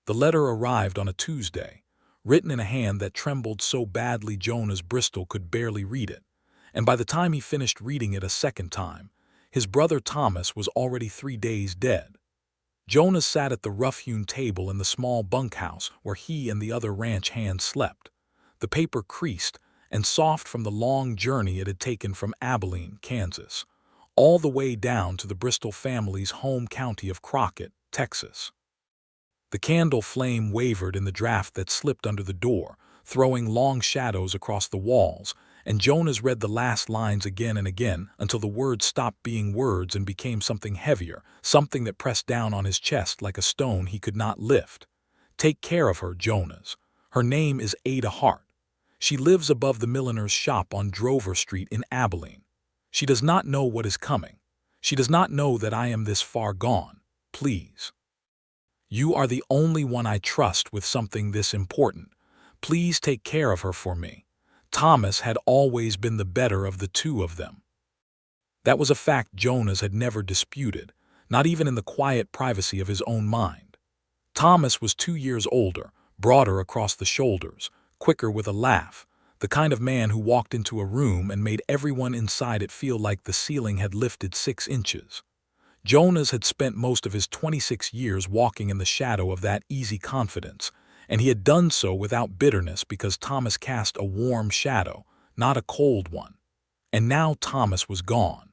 The letter arrived on a Tuesday, written in a hand that trembled so badly Jonas Bristol could barely read it, and by the time he finished reading it a second time, his brother Thomas was already 3 days dead. Jonas sat at the rough-hewn table in the small bunkhouse where he and the other ranch hands slept, the paper creased and soft from the long journey it had taken from Abilene, Kansas, all the way down to the Bristol family's home county of Crockett, Texas. The candle flame wavered in the draft that slipped under the door, throwing long shadows across the walls, and Jonas read the last lines again and again until the words stopped being words and became something heavier, something that pressed down on his chest like a stone he could not lift. Take care of her, Jonas. Her name is Ada Hart. She lives above the milliner's shop on Drover Street in Abilene. She does not know what is coming. She does not know that I am this far gone. Please. You are the only one I trust with something this important. Please take care of her for me. Thomas had always been the better of the two of them. That was a fact Jonas had never disputed, not even in the quiet privacy of his own mind. Thomas was 2 years older, broader across the shoulders, quicker with a laugh, the kind of man who walked into a room and made everyone inside it feel like the ceiling had lifted 6 inches. Jonas had spent most of his 26 years walking in the shadow of that easy confidence, and he had done so without bitterness because Thomas cast a warm shadow, not a cold one. And now Thomas was gone.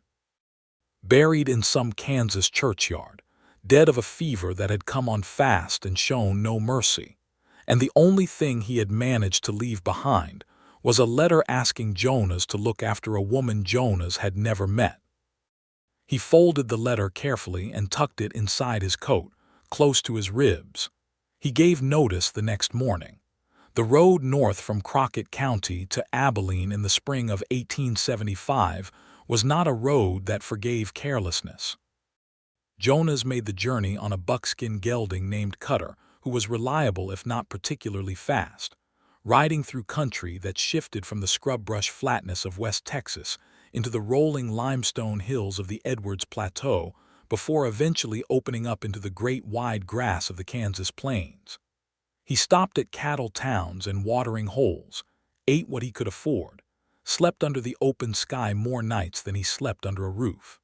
Buried in some Kansas churchyard, dead of a fever that had come on fast and shown no mercy. And the only thing he had managed to leave behind was a letter asking Jonas to look after a woman Jonas had never met. He folded the letter carefully and tucked it inside his coat, close to his ribs. He gave notice the next morning. The road north from Crockett County to Abilene in the spring of 1875 was not a road that forgave carelessness. Jonas made the journey on a buckskin gelding named Cutter, who was reliable if not particularly fast, riding through country that shifted from the scrub-brush flatness of West Texas into the rolling limestone hills of the Edwards Plateau before eventually opening up into the great wide grass of the Kansas plains. He stopped at cattle towns and watering holes, ate what he could afford, slept under the open sky more nights than he slept under a roof.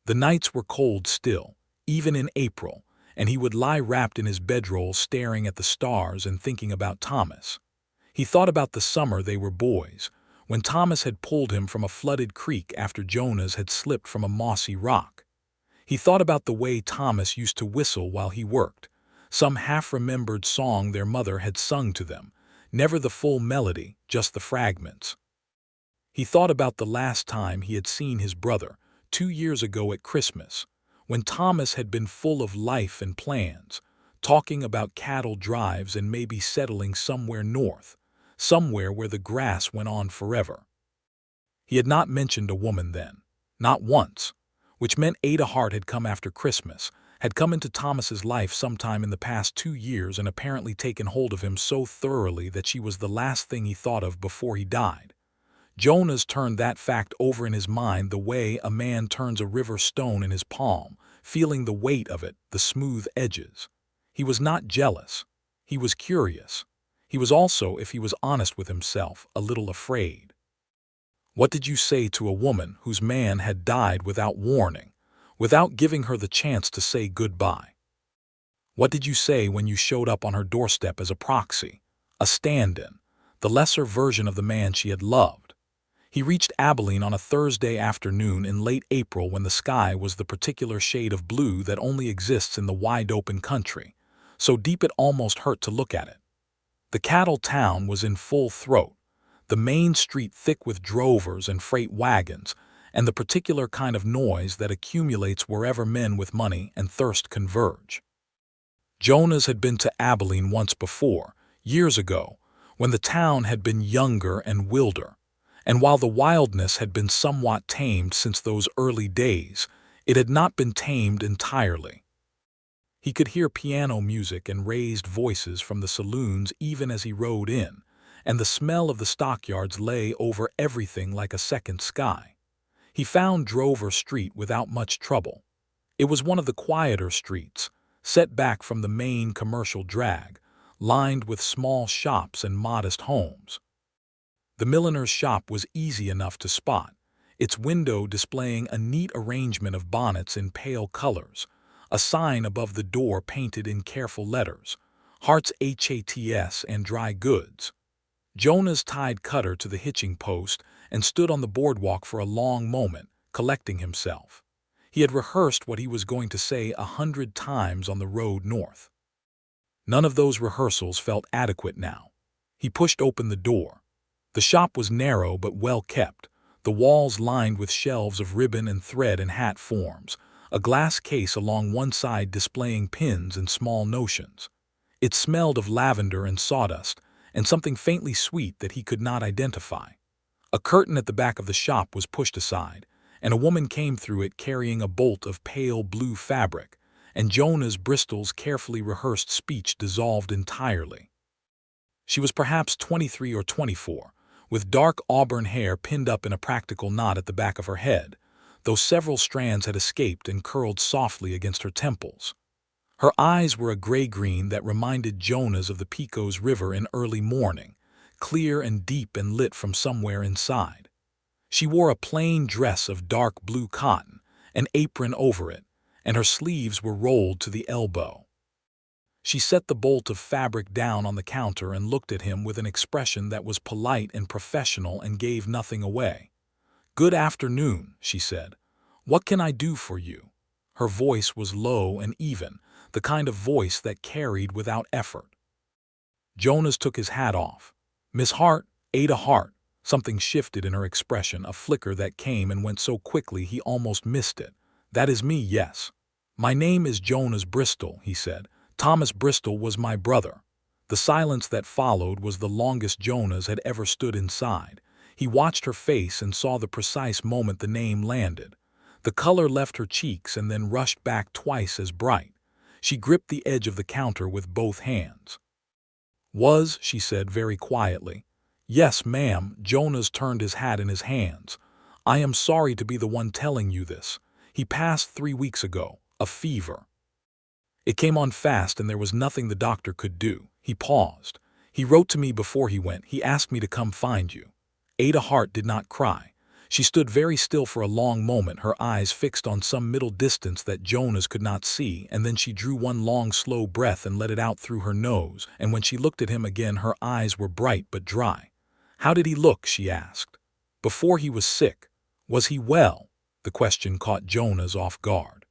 The nights were cold still, even in April, and he would lie wrapped in his bedroll staring at the stars and thinking about Thomas. He thought about the summer they were boys, when Thomas had pulled him from a flooded creek after Jonas had slipped from a mossy rock. He thought about the way Thomas used to whistle while he worked, some half-remembered song their mother had sung to them, never the full melody, just the fragments. He thought about the last time he had seen his brother, 2 years ago at Christmas, when Thomas had been full of life and plans, talking about cattle drives and maybe settling somewhere north, somewhere where the grass went on forever. He had not mentioned a woman then, not once, which meant Ada Hart had come after Christmas, had come into Thomas's life sometime in the past 2 years and apparently taken hold of him so thoroughly that she was the last thing he thought of before he died. Jonas turned that fact over in his mind the way a man turns a river stone in his palm, feeling the weight of it, the smooth edges. He was not jealous. He was curious. He was also, if he was honest with himself, a little afraid. What did you say to a woman whose man had died without warning, without giving her the chance to say goodbye? What did you say when you showed up on her doorstep as a proxy, a stand-in, the lesser version of the man she had loved? He reached Abilene on a Thursday afternoon in late April when the sky was the particular shade of blue that only exists in the wide-open country, so deep it almost hurt to look at it. The cattle town was in full throat, the main street thick with drovers and freight wagons, and the particular kind of noise that accumulates wherever men with money and thirst converge. Jonas had been to Abilene once before, years ago, when the town had been younger and wilder, and while the wildness had been somewhat tamed since those early days, it had not been tamed entirely. He could hear piano music and raised voices from the saloons even as he rode in, and the smell of the stockyards lay over everything like a second sky. He found Drover Street without much trouble. It was one of the quieter streets, set back from the main commercial drag, lined with small shops and modest homes. The milliner's shop was easy enough to spot, its window displaying a neat arrangement of bonnets in pale colors, a sign above the door painted in careful letters, Hart's HATS and dry goods. Jonas tied Cutter to the hitching post and stood on the boardwalk for a long moment, collecting himself. He had rehearsed what he was going to say 100 times on the road north. None of those rehearsals felt adequate now. He pushed open the door. The shop was narrow but well kept, the walls lined with shelves of ribbon and thread and hat forms, a glass case along one side displaying pins and small notions. It smelled of lavender and sawdust, and something faintly sweet that he could not identify. A curtain at the back of the shop was pushed aside, and a woman came through it carrying a bolt of pale blue fabric, and Jonas Bristol's carefully rehearsed speech dissolved entirely. She was perhaps 23 or 24, with dark auburn hair pinned up in a practical knot at the back of her head, though several strands had escaped and curled softly against her temples. Her eyes were a gray-green that reminded Jonas of the Pecos River in early morning, clear and deep and lit from somewhere inside. She wore a plain dress of dark blue cotton, an apron over it, and her sleeves were rolled to the elbow. She set the bolt of fabric down on the counter and looked at him with an expression that was polite and professional and gave nothing away. "Good afternoon," she said. "What can I do for you?" Her voice was low and even, the kind of voice that carried without effort. Jonas took his hat off. "Miss Hart, Ada Hart." Something shifted in her expression, a flicker that came and went so quickly he almost missed it. "That is me, yes." "My name is Jonas Bristol," he said. "Thomas Bristol was my brother." The silence that followed was the longest Jonas had ever stood inside. He watched her face and saw the precise moment the name landed. The color left her cheeks and then rushed back twice as bright. She gripped the edge of the counter with both hands. "Was," she said very quietly. "Yes, ma'am." Jonas turned his hat in his hands. "I am sorry to be the one telling you this. He passed 3 weeks ago, a fever. It came on fast and there was nothing the doctor could do." He paused. "He wrote to me before he went. He asked me to come find you." Ada Hart did not cry. She stood very still for a long moment, her eyes fixed on some middle distance that Jonas could not see, and then she drew one long slow breath and let it out through her nose, and when she looked at him again her eyes were bright but dry. "How did he look?" she asked. "Before he was sick. Was he well?" The question caught Jonas off guard.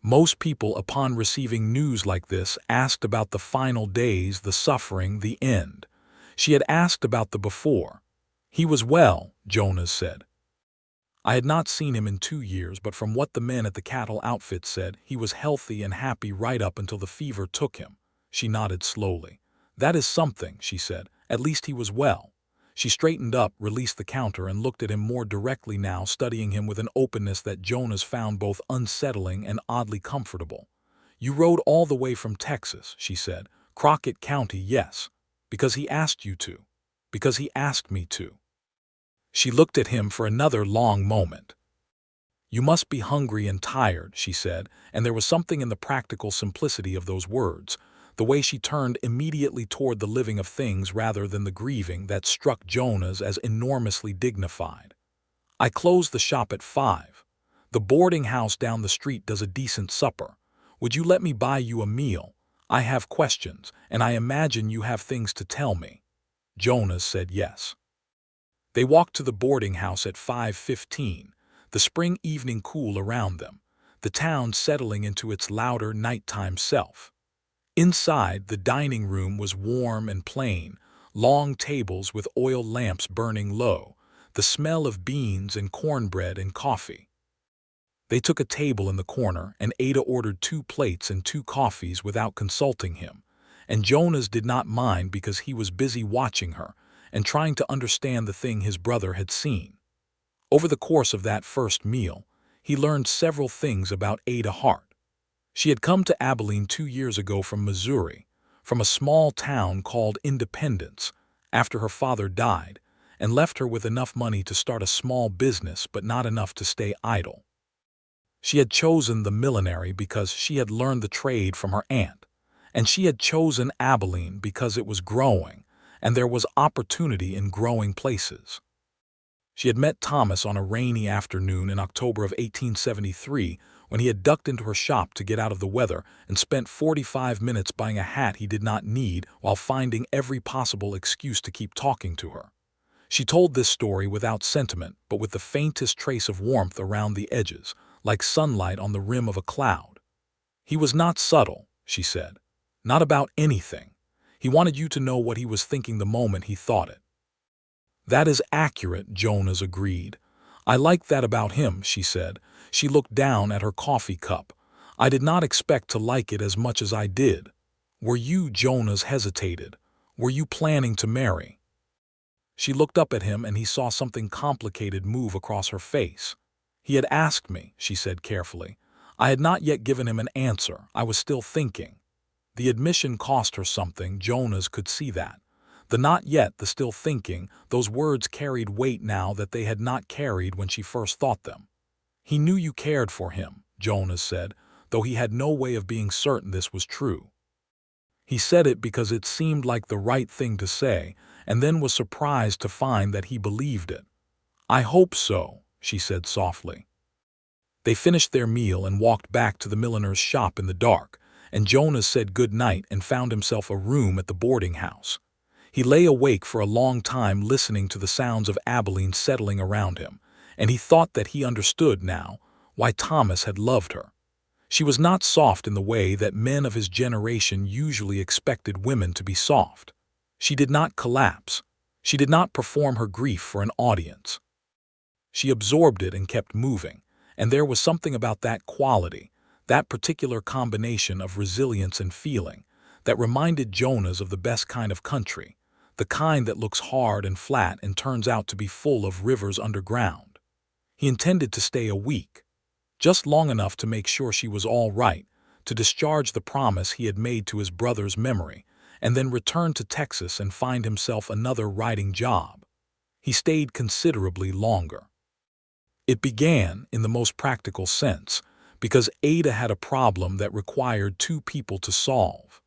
Most people, upon receiving news like this, asked about the final days, the suffering, the end. She had asked about the before. "He was well," Jonas said. "I had not seen him in 2 years, but from what the men at the cattle outfit said, he was healthy and happy right up until the fever took him." She nodded slowly. "That is something," she said. "At least he was well." She straightened up, released the counter, and looked at him more directly now, studying him with an openness that Jonas found both unsettling and oddly comfortable. "You rode all the way from Texas," she said. "Crockett County, yes. Because he asked you to." "Because he asked me to." She looked at him for another long moment. "You must be hungry and tired," she said, and there was something in the practical simplicity of those words, the way she turned immediately toward the living of things rather than the grieving, that struck Jonas as enormously dignified. "I close the shop at 5. The boarding house down the street does a decent supper. Would you let me buy you a meal? I have questions, and I imagine you have things to tell me." Jonas said yes. They walked to the boarding house at 5:15, the spring evening cool around them, the town settling into its louder nighttime self. Inside, the dining room was warm and plain, long tables with oil lamps burning low, the smell of beans and cornbread and coffee. They took a table in the corner, and Ada ordered 2 plates and 2 coffees without consulting him, and Jonas did not mind because he was busy watching her and trying to understand the thing his brother had seen. Over the course of that first meal, he learned several things about Ada Hart. She had come to Abilene 2 years ago from Missouri, from a small town called Independence, after her father died, and left her with enough money to start a small business but not enough to stay idle. She had chosen the millinery because she had learned the trade from her aunt, and she had chosen Abilene because it was growing, and there was opportunity in growing places. She had met Thomas on a rainy afternoon in October of 1873 when he had ducked into her shop to get out of the weather and spent 45 minutes buying a hat he did not need while finding every possible excuse to keep talking to her. She told this story without sentiment, but with the faintest trace of warmth around the edges, like sunlight on the rim of a cloud. He was not subtle, she said. Not about anything. He wanted you to know what he was thinking the moment he thought it. That is accurate, Jonas agreed. I like that about him, she said. She looked down at her coffee cup. I did not expect to like it as much as I did. Were you, Jonas hesitated. Were you planning to marry? She looked up at him and he saw something complicated move across her face. He had asked me, she said carefully. I had not yet given him an answer. I was still thinking. The admission cost her something, Jonas could see that. The not yet, the still thinking, those words carried weight now that they had not carried when she first thought them. He knew you cared for him, Jonas said, though he had no way of being certain this was true. He said it because it seemed like the right thing to say, and then was surprised to find that he believed it. I hope so, she said softly. They finished their meal and walked back to the milliner's shop in the dark, and Jonas said good night and found himself a room at the boarding house. He lay awake for a long time listening to the sounds of Abilene settling around him, and he thought that he understood now why Thomas had loved her. She was not soft in the way that men of his generation usually expected women to be soft. She did not collapse. She did not perform her grief for an audience. She absorbed it and kept moving, and there was something about that quality, that particular combination of resilience and feeling, that reminded Jonas of the best kind of country, the kind that looks hard and flat and turns out to be full of rivers underground. He intended to stay a week, just long enough to make sure she was all right, to discharge the promise he had made to his brother's memory, and then return to Texas and find himself another writing job. He stayed considerably longer. It began, in the most practical sense, because Ada had a problem that required two people to solve.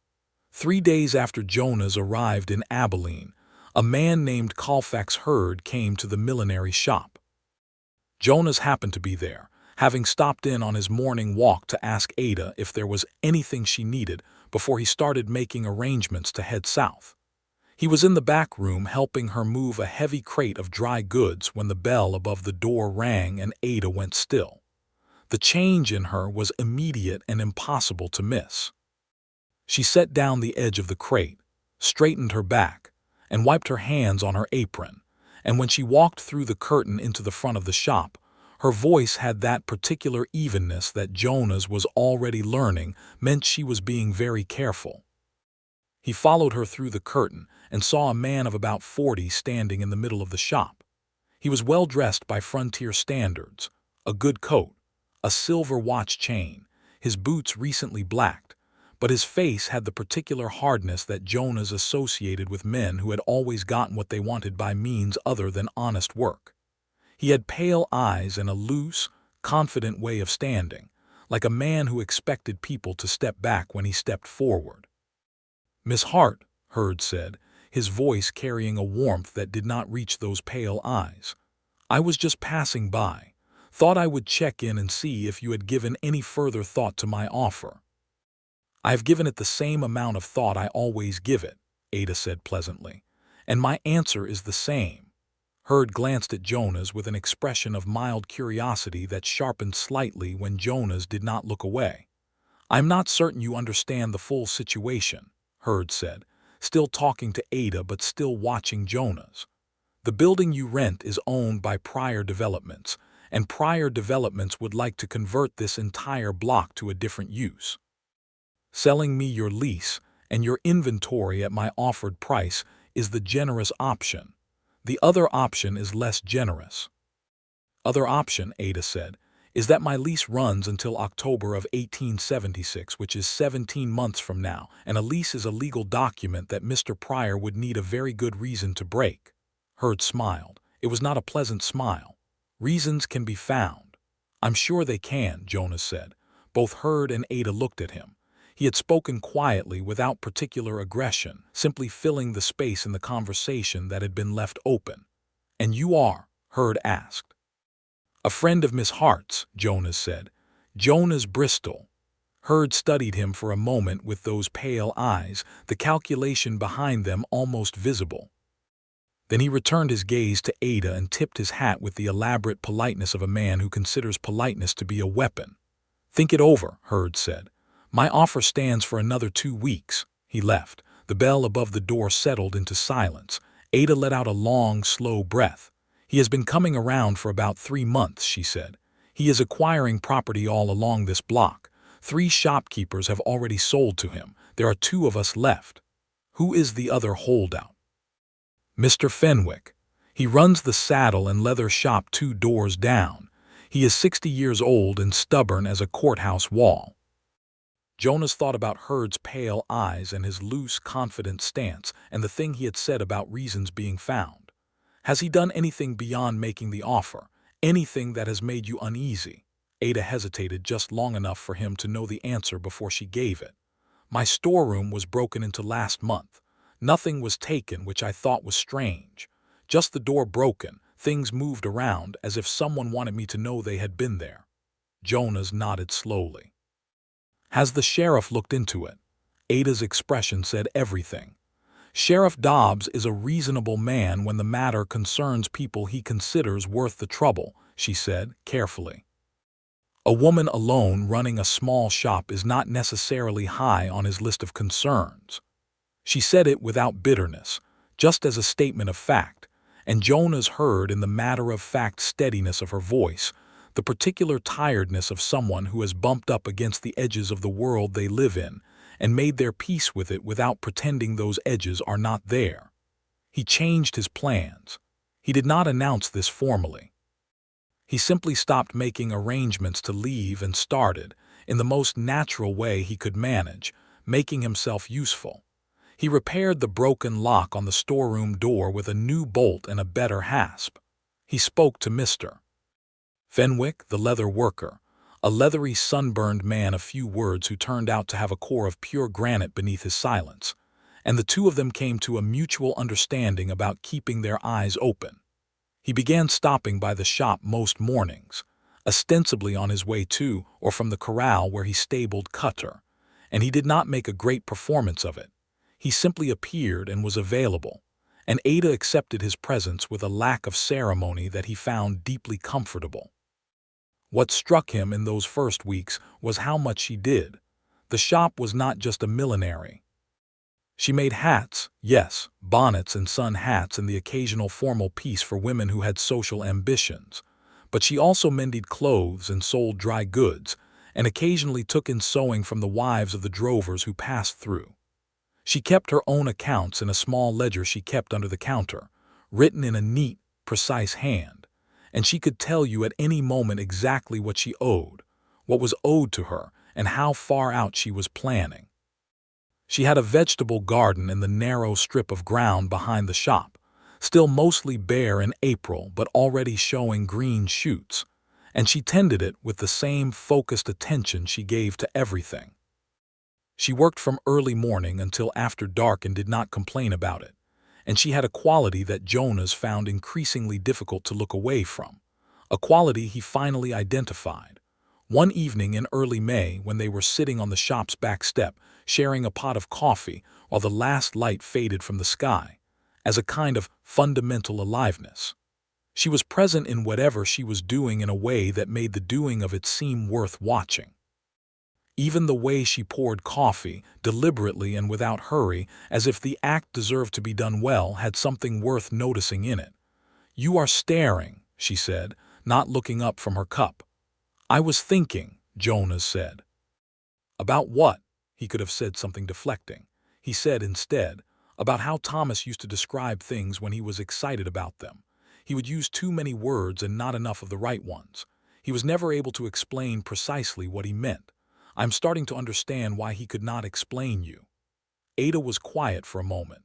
3 days after Jonas arrived in Abilene, a man named Colfax Hurd came to the millinery shop. Jonas happened to be there, having stopped in on his morning walk to ask Ada if there was anything she needed before he started making arrangements to head south. He was in the back room helping her move a heavy crate of dry goods when the bell above the door rang and Ada went still. The change in her was immediate and impossible to miss. She set down the edge of the crate, straightened her back, and wiped her hands on her apron, and when she walked through the curtain into the front of the shop, her voice had that particular evenness that Jonas was already learning meant she was being very careful. He followed her through the curtain and saw a man of about 40 standing in the middle of the shop. He was well dressed by frontier standards, a good coat, a silver watch chain, his boots recently blacked, but his face had the particular hardness that Jonas associated with men who had always gotten what they wanted by means other than honest work. He had pale eyes and a loose, confident way of standing, like a man who expected people to step back when he stepped forward. "Miss Hart," Hurd said, his voice carrying a warmth that did not reach those pale eyes. "I was just passing by. Thought I would check in and see if you had given any further thought to my offer." "I have given it the same amount of thought I always give it," Ada said pleasantly, "and my answer is the same." Hurd glanced at Jonas with an expression of mild curiosity that sharpened slightly when Jonas did not look away. "I'm not certain you understand the full situation," Hurd said, still talking to Ada but still watching Jonas. "The building you rent is owned by Prior Developments, and Prior Developments would like to convert this entire block to a different use. Selling me your lease and your inventory at my offered price is the generous option. The other option is less generous." "Other option," Ada said, "is that my lease runs until October of 1876, which is 17 months from now, and a lease is a legal document that Mr. Pryor would need a very good reason to break." Hurd smiled. It was not a pleasant smile. "Reasons can be found. I'm sure they can, Jonas said. Both Herd and Ada looked at him. He had spoken quietly, without particular aggression, simply filling the space in the conversation that had been left open. And you are? Herd asked. A friend of Miss Hart's, Jonas said. Jonas Bristol. Herd studied him for a moment with those pale eyes, the calculation behind them almost visible. Then he returned his gaze to Ada and tipped his hat with the elaborate politeness of a man who considers politeness to be a weapon. Think it over, Herd said. My offer stands for another 2 weeks. He left. The bell above the door settled into silence. Ada let out a long, slow breath. He has been coming around for about 3 months, she said. He is acquiring property all along this block. 3 shopkeepers have already sold to him. There are 2 of us left. Who is the other holdout? Mr. Fenwick. He runs the saddle and leather shop 2 doors down. He is 60 years old and stubborn as a courthouse wall. Jonas thought about Herd's pale eyes and his loose, confident stance and the thing he had said about reasons being found. Has he done anything beyond making the offer? Anything that has made you uneasy? Ada hesitated just long enough for him to know the answer before she gave it. My storeroom was broken into last month. Nothing was taken, which I thought was strange. Just the door broken, things moved around as if someone wanted me to know they had been there. Jonas nodded slowly. Has the sheriff looked into it? Ada's expression said everything. Sheriff Dobbs is a reasonable man when the matter concerns people he considers worth the trouble, she said, carefully. A woman alone running a small shop is not necessarily high on his list of concerns. She said it without bitterness, just as a statement of fact, and Jonas heard in the matter-of-fact steadiness of her voice the particular tiredness of someone who has bumped up against the edges of the world they live in and made their peace with it without pretending those edges are not there. He changed his plans. He did not announce this formally. He simply stopped making arrangements to leave and started, in the most natural way he could manage, making himself useful. He repaired the broken lock on the storeroom door with a new bolt and a better hasp. He spoke to Mr. Fenwick, the leather worker, a leathery, sunburned man, a few words who turned out to have a core of pure granite beneath his silence, and the 2 of them came to a mutual understanding about keeping their eyes open. He began stopping by the shop most mornings, ostensibly on his way to or from the corral where he stabled Cutter, and he did not make a great performance of it. He simply appeared and was available, and Ada accepted his presence with a lack of ceremony that he found deeply comfortable. What struck him in those first weeks was how much she did. The shop was not just a millinery. She made hats, yes, bonnets and sun hats and the occasional formal piece for women who had social ambitions, but she also mended clothes and sold dry goods, and occasionally took in sewing from the wives of the drovers who passed through. She kept her own accounts in a small ledger she kept under the counter, written in a neat, precise hand, and she could tell you at any moment exactly what she owed, what was owed to her, and how far out she was planning. She had a vegetable garden in the narrow strip of ground behind the shop, still mostly bare in April but already showing green shoots, and she tended it with the same focused attention she gave to everything. She worked from early morning until after dark and did not complain about it, and she had a quality that Jonas found increasingly difficult to look away from, a quality he finally identified. One evening in early May, when they were sitting on the shop's back step, sharing a pot of coffee while the last light faded from the sky, as a kind of fundamental aliveness. She was present in whatever she was doing in a way that made the doing of it seem worth watching. Even the way she poured coffee, deliberately and without hurry, as if the act deserved to be done well, had something worth noticing in it. "You are staring," she said, not looking up from her cup. "I was thinking," Jonas said. About what? He could have said something deflecting. He said instead, about how Thomas used to describe things when he was excited about them. He would use too many words and not enough of the right ones. He was never able to explain precisely what he meant. I'm starting to understand why he could not explain you. Ada was quiet for a moment.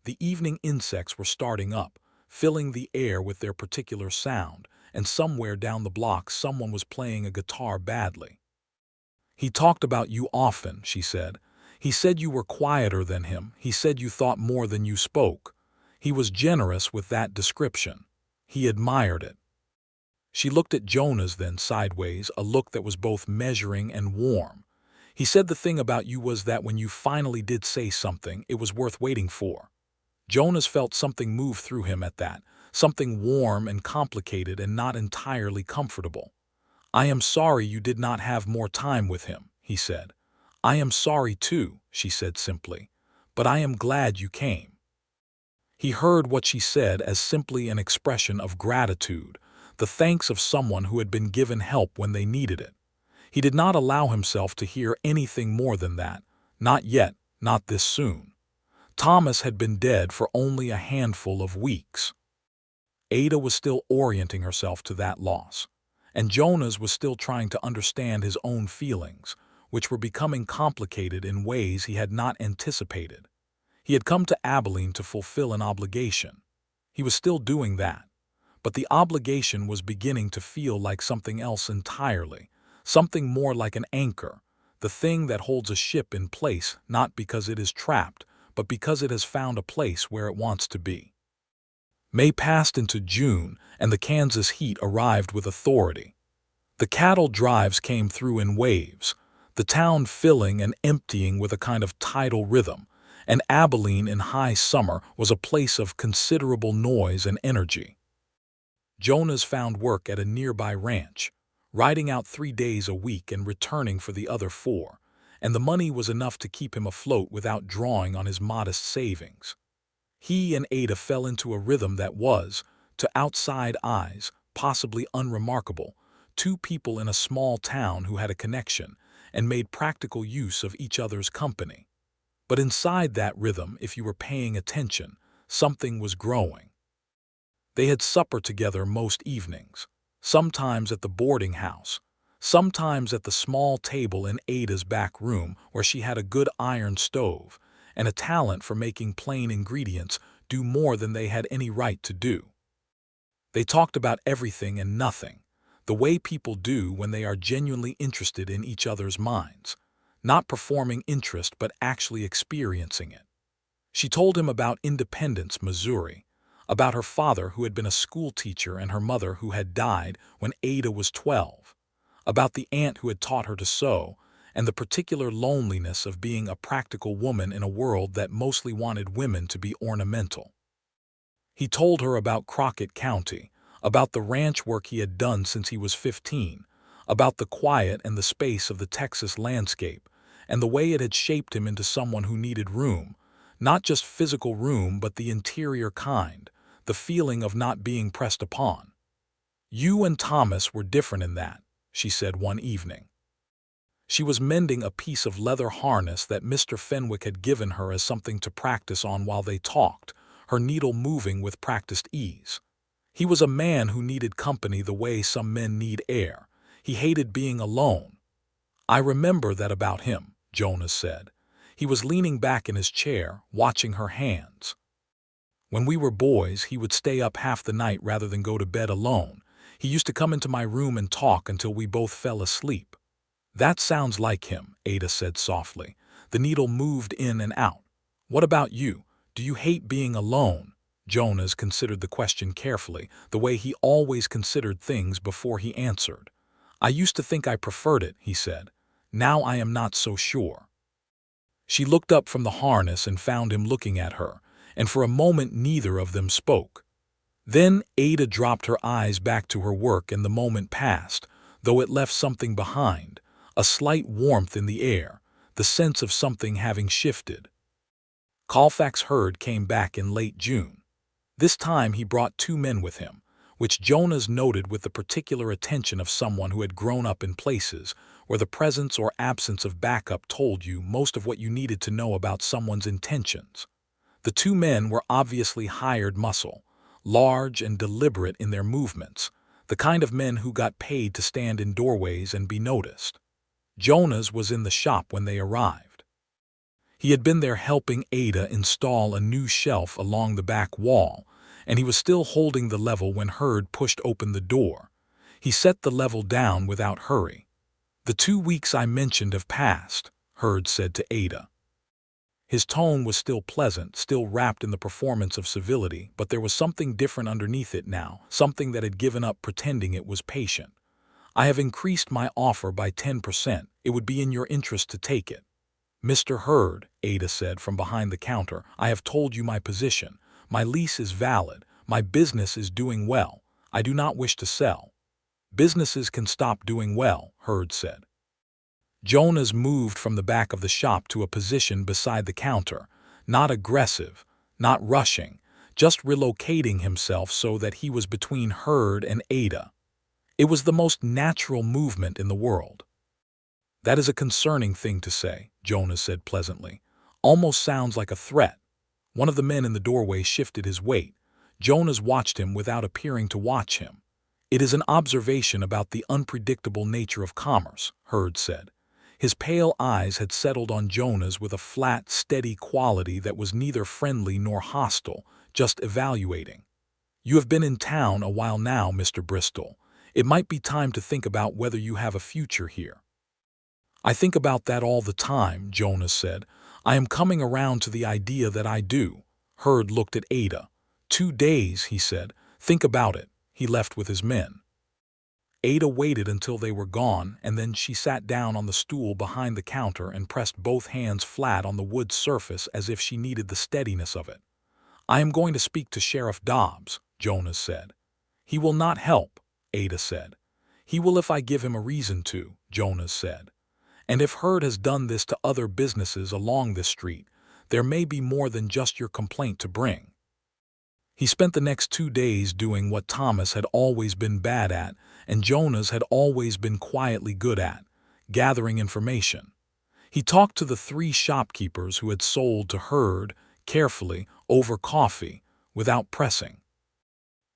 The evening insects were starting up, filling the air with their particular sound, and somewhere down the block someone was playing a guitar badly. "He talked about you often," she said. "He said you were quieter than him. He said you thought more than you spoke. He was generous with that description. He admired it." She looked at Jonas then sideways, a look that was both measuring and warm. "He said the thing about you was that when you finally did say something, it was worth waiting for." Jonas felt something move through him at that, something warm and complicated and not entirely comfortable. "I am sorry you did not have more time with him," he said. "I am sorry too," she said simply, "but I am glad you came." He heard what she said as simply an expression of gratitude, the thanks of someone who had been given help when they needed it. He did not allow himself to hear anything more than that, not yet, not this soon. Thomas had been dead for only a handful of weeks. Ada was still orienting herself to that loss, and Jonas was still trying to understand his own feelings, which were becoming complicated in ways he had not anticipated. He had come to Abilene to fulfill an obligation. He was still doing that, but the obligation was beginning to feel like something else entirely, something more like an anchor, the thing that holds a ship in place not because it is trapped, but because it has found a place where it wants to be. May passed into June, and the Kansas heat arrived with authority. The cattle drives came through in waves, the town filling and emptying with a kind of tidal rhythm, and Abilene in high summer was a place of considerable noise and energy. Jonas found work at a nearby ranch, riding out 3 days a week and returning for the other 4, and the money was enough to keep him afloat without drawing on his modest savings. He and Ada fell into a rhythm that was, to outside eyes, possibly unremarkable, 2 people in a small town who had a connection and made practical use of each other's company. But inside that rhythm, if you were paying attention, something was growing. They had supper together most evenings, sometimes at the boarding house, sometimes at the small table in Ada's back room where she had a good iron stove and a talent for making plain ingredients do more than they had any right to do. They talked about everything and nothing, the way people do when they are genuinely interested in each other's minds, not performing interest but actually experiencing it. She told him about Independence, Missouri, about her father who had been a school teacher and her mother who had died when Ada was 12, about the aunt who had taught her to sew, and the particular loneliness of being a practical woman in a world that mostly wanted women to be ornamental. He told her about Crockett County, about the ranch work he had done since he was 15, about the quiet and the space of the Texas landscape, and the way it had shaped him into someone who needed room, not just physical room but the interior kind, the feeling of not being pressed upon. "You and Thomas were different in that," she said one evening. She was mending a piece of leather harness that Mr. Fenwick had given her as something to practice on while they talked, her needle moving with practiced ease. He was a man who needed company the way some men need air. He hated being alone. "I remember that about him," Jonas said. He was leaning back in his chair, watching her hands. "When we were boys, he would stay up half the night rather than go to bed alone. He used to come into my room and talk until we both fell asleep." "That sounds like him," Ada said softly. The needle moved in and out. "What about you? Do you hate being alone?" Jonas considered the question carefully, the way he always considered things before he answered. "I used to think I preferred it," he said. "Now I am not so sure." She looked up from the harness and found him looking at her, and for a moment neither of them spoke. Then Ada dropped her eyes back to her work and the moment passed, though it left something behind, a slight warmth in the air, the sense of something having shifted. Colfax herd came back in late June. This time he brought 2 men with him, which Jonas noted with the particular attention of someone who had grown up in places where the presence or absence of backup told you most of what you needed to know about someone's intentions. The 2 men were obviously hired muscle, large and deliberate in their movements, the kind of men who got paid to stand in doorways and be noticed. Jonas was in the shop when they arrived. He had been there helping Ada install a new shelf along the back wall, and he was still holding the level when Hurd pushed open the door. He set the level down without hurry. "The 2 weeks I mentioned have passed," Hurd said to Ada. His tone was still pleasant, still wrapped in the performance of civility, but there was something different underneath it now, something that had given up pretending it was patient. "I have increased my offer by 10%. It would be in your interest to take it." "Mr. Hurd," Ada said from behind the counter, "I have told you my position. My lease is valid. My business is doing well. I do not wish to sell." "Businesses can stop doing well," Hurd said. Jonas moved from the back of the shop to a position beside the counter, not aggressive, not rushing, just relocating himself so that he was between Hurd and Ada. It was the most natural movement in the world. "That is a concerning thing to say," Jonas said pleasantly. "Almost sounds like a threat." One of the men in the doorway shifted his weight. Jonas watched him without appearing to watch him. "It is an observation about the unpredictable nature of commerce," Hurd said. His pale eyes had settled on Jonas with a flat, steady quality that was neither friendly nor hostile, just evaluating. "You have been in town a while now, Mr. Bristol. It might be time to think about whether you have a future here." "I think about that all the time," Jonas said. "I am coming around to the idea that I do." Hurd looked at Ada. "2 days," he said. "Think about it." He left with his men. Ada waited until they were gone, and then she sat down on the stool behind the counter and pressed both hands flat on the wood surface as if she needed the steadiness of it. "I am going to speak to Sheriff Dobbs," Jonas said. "He will not help," Ada said. "He will if I give him a reason to," Jonas said. "And if Hurd has done this to other businesses along this street, there may be more than just your complaint to bring." He spent the next 2 days doing what Thomas had always been bad at and Jonas had always been quietly good at, gathering information. He talked to the 3 shopkeepers who had sold to Hurd, carefully, over coffee, without pressing.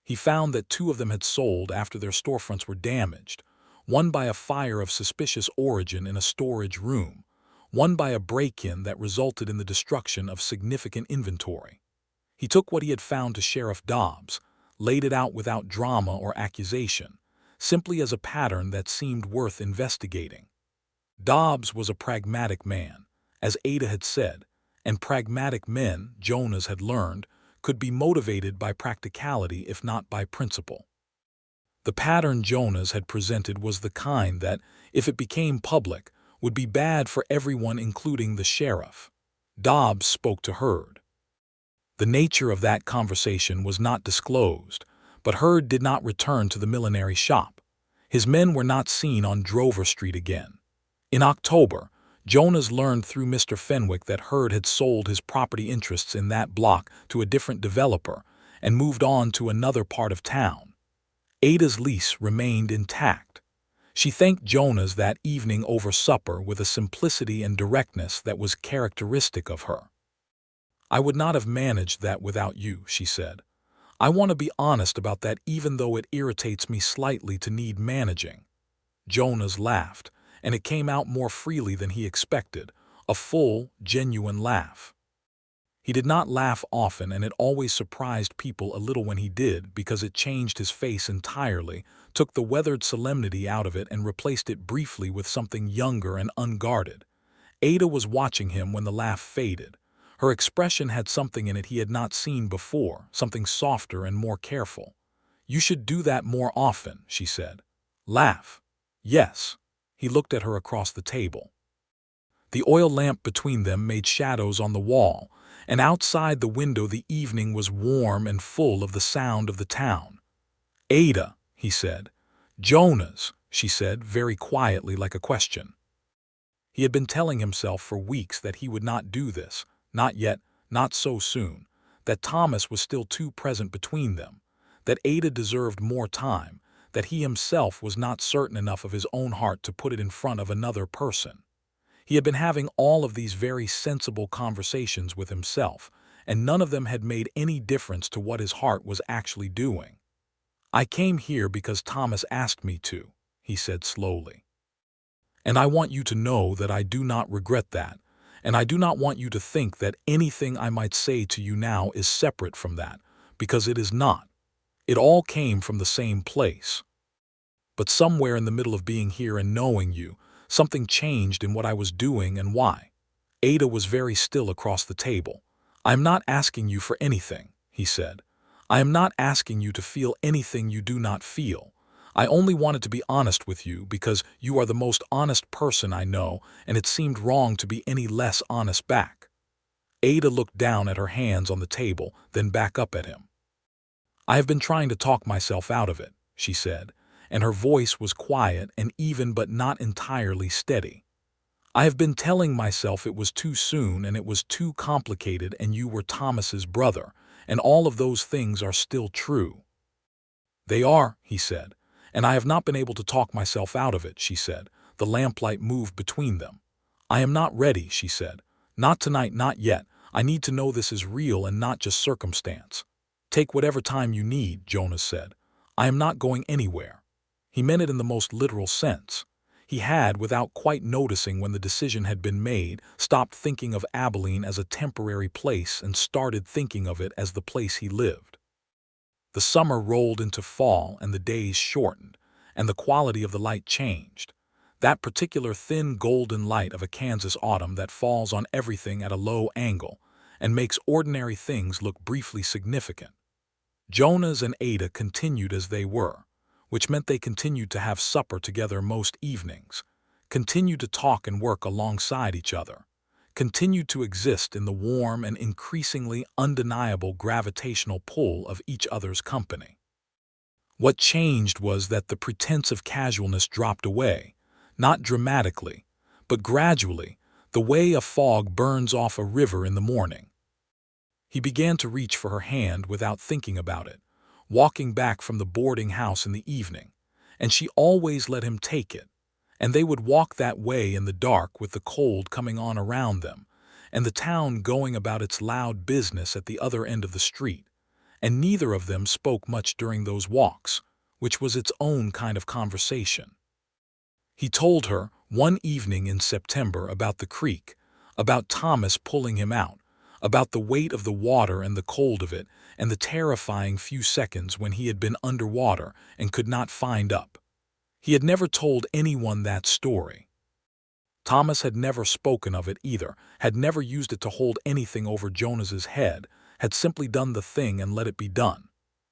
He found that 2 of them had sold after their storefronts were damaged, one by a fire of suspicious origin in a storage room, one by a break-in that resulted in the destruction of significant inventory. He took what he had found to Sheriff Dobbs, laid it out without drama or accusation, simply as a pattern that seemed worth investigating. Dobbs was a pragmatic man, as Ada had said, and pragmatic men, Jonas had learned, could be motivated by practicality if not by principle. The pattern Jonas had presented was the kind that, if it became public, would be bad for everyone including the sheriff. Dobbs spoke to Hurd. The nature of that conversation was not disclosed, but Hurd did not return to the millinery shop. His men were not seen on Drover Street again. In October, Jonas learned through Mr. Fenwick that Hurd had sold his property interests in that block to a different developer and moved on to another part of town. Ada's lease remained intact. She thanked Jonas that evening over supper with a simplicity and directness that was characteristic of her. "I would not have managed that without you," she said. "I want to be honest about that even though it irritates me slightly to need managing." Jonas laughed, and it came out more freely than he expected, a full, genuine laugh. He did not laugh often, and it always surprised people a little when he did because it changed his face entirely, took the weathered solemnity out of it and replaced it briefly with something younger and unguarded. Ada was watching him when the laugh faded. Her expression had something in it he had not seen before, something softer and more careful. "You should do that more often," she said. "Laugh." "Yes." He looked at her across the table. The oil lamp between them made shadows on the wall, and outside the window the evening was warm and full of the sound of the town. "Ada," he said. "Jonas," she said, very quietly like a question. He had been telling himself for weeks that he would not do this, not yet, not so soon, that Thomas was still too present between them, that Ada deserved more time, that he himself was not certain enough of his own heart to put it in front of another person. He had been having all of these very sensible conversations with himself, and none of them had made any difference to what his heart was actually doing. "I came here because Thomas asked me to," he said slowly. "And I want you to know that I do not regret that, and I do not want you to think that anything I might say to you now is separate from that, because it is not. It all came from the same place. But somewhere in the middle of being here and knowing you, something changed in what I was doing and why. Ada was very still across the table. "I am not asking you for anything," he said. "I am not asking you to feel anything you do not feel. I only wanted to be honest with you because you are the most honest person I know, and it seemed wrong to be any less honest back." Ada looked down at her hands on the table, then back up at him. "I have been trying to talk myself out of it," she said, and her voice was quiet and even but not entirely steady. "I have been telling myself it was too soon and it was too complicated and you were Thomas's brother, and all of those things are still true." "They are," he said, "and I have not been able to talk myself out of it," she said. The lamplight moved between them. "I am not ready," she said. "Not tonight, not yet. I need to know this is real and not just circumstance." "Take whatever time you need," Jonas said. "I am not going anywhere." He meant it in the most literal sense. He had, without quite noticing when the decision had been made, stopped thinking of Abilene as a temporary place and started thinking of it as the place he lived. The summer rolled into fall and the days shortened, and the quality of the light changed. That particular thin golden light of a Kansas autumn that falls on everything at a low angle and makes ordinary things look briefly significant. Jonas and Ada continued as they were, which meant they continued to have supper together most evenings, continued to talk and work alongside each other, continued to exist in the warm and increasingly undeniable gravitational pull of each other's company. What changed was that the pretense of casualness dropped away, not dramatically, but gradually, the way a fog burns off a river in the morning. He began to reach for her hand without thinking about it, walking back from the boarding house in the evening, and she always let him take it, and they would walk that way in the dark with the cold coming on around them, and the town going about its loud business at the other end of the street, and neither of them spoke much during those walks, which was its own kind of conversation. He told her, one evening in September, about the creek, about Thomas pulling him out, about the weight of the water and the cold of it, and the terrifying few seconds when he had been underwater and could not find up. He had never told anyone that story. Thomas had never spoken of it either, had never used it to hold anything over Jonas's head, had simply done the thing and let it be done.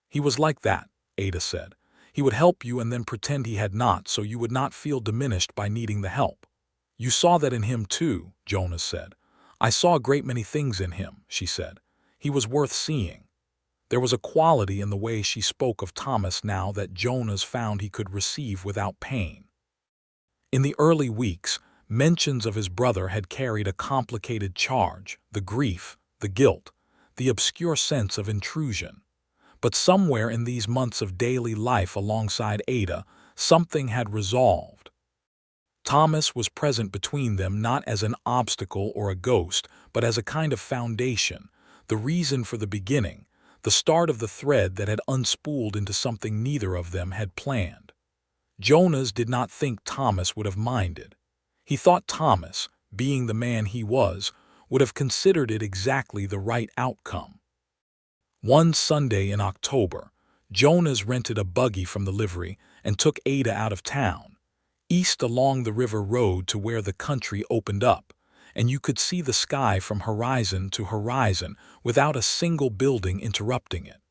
He was like that, Ada said. He would help you and then pretend he had not, so you would not feel diminished by needing the help. "You saw that in him too," Jonas said. "I saw a great many things in him," she said. "He was worth seeing." There was a quality in the way she spoke of Thomas now that Jonas found he could receive without pain. In the early weeks, mentions of his brother had carried a complicated charge, the grief, the guilt, the obscure sense of intrusion. But somewhere in these months of daily life alongside Ada, something had resolved. Thomas was present between them not as an obstacle or a ghost, but as a kind of foundation, the reason for the beginning, the start of the thread that had unspooled into something neither of them had planned. Jonas did not think Thomas would have minded. He thought Thomas, being the man he was, would have considered it exactly the right outcome. One Sunday in October, Jonas rented a buggy from the livery and took Ada out of town, east along the river road to where the country opened up, and you could see the sky from horizon to horizon without a single building interrupting it.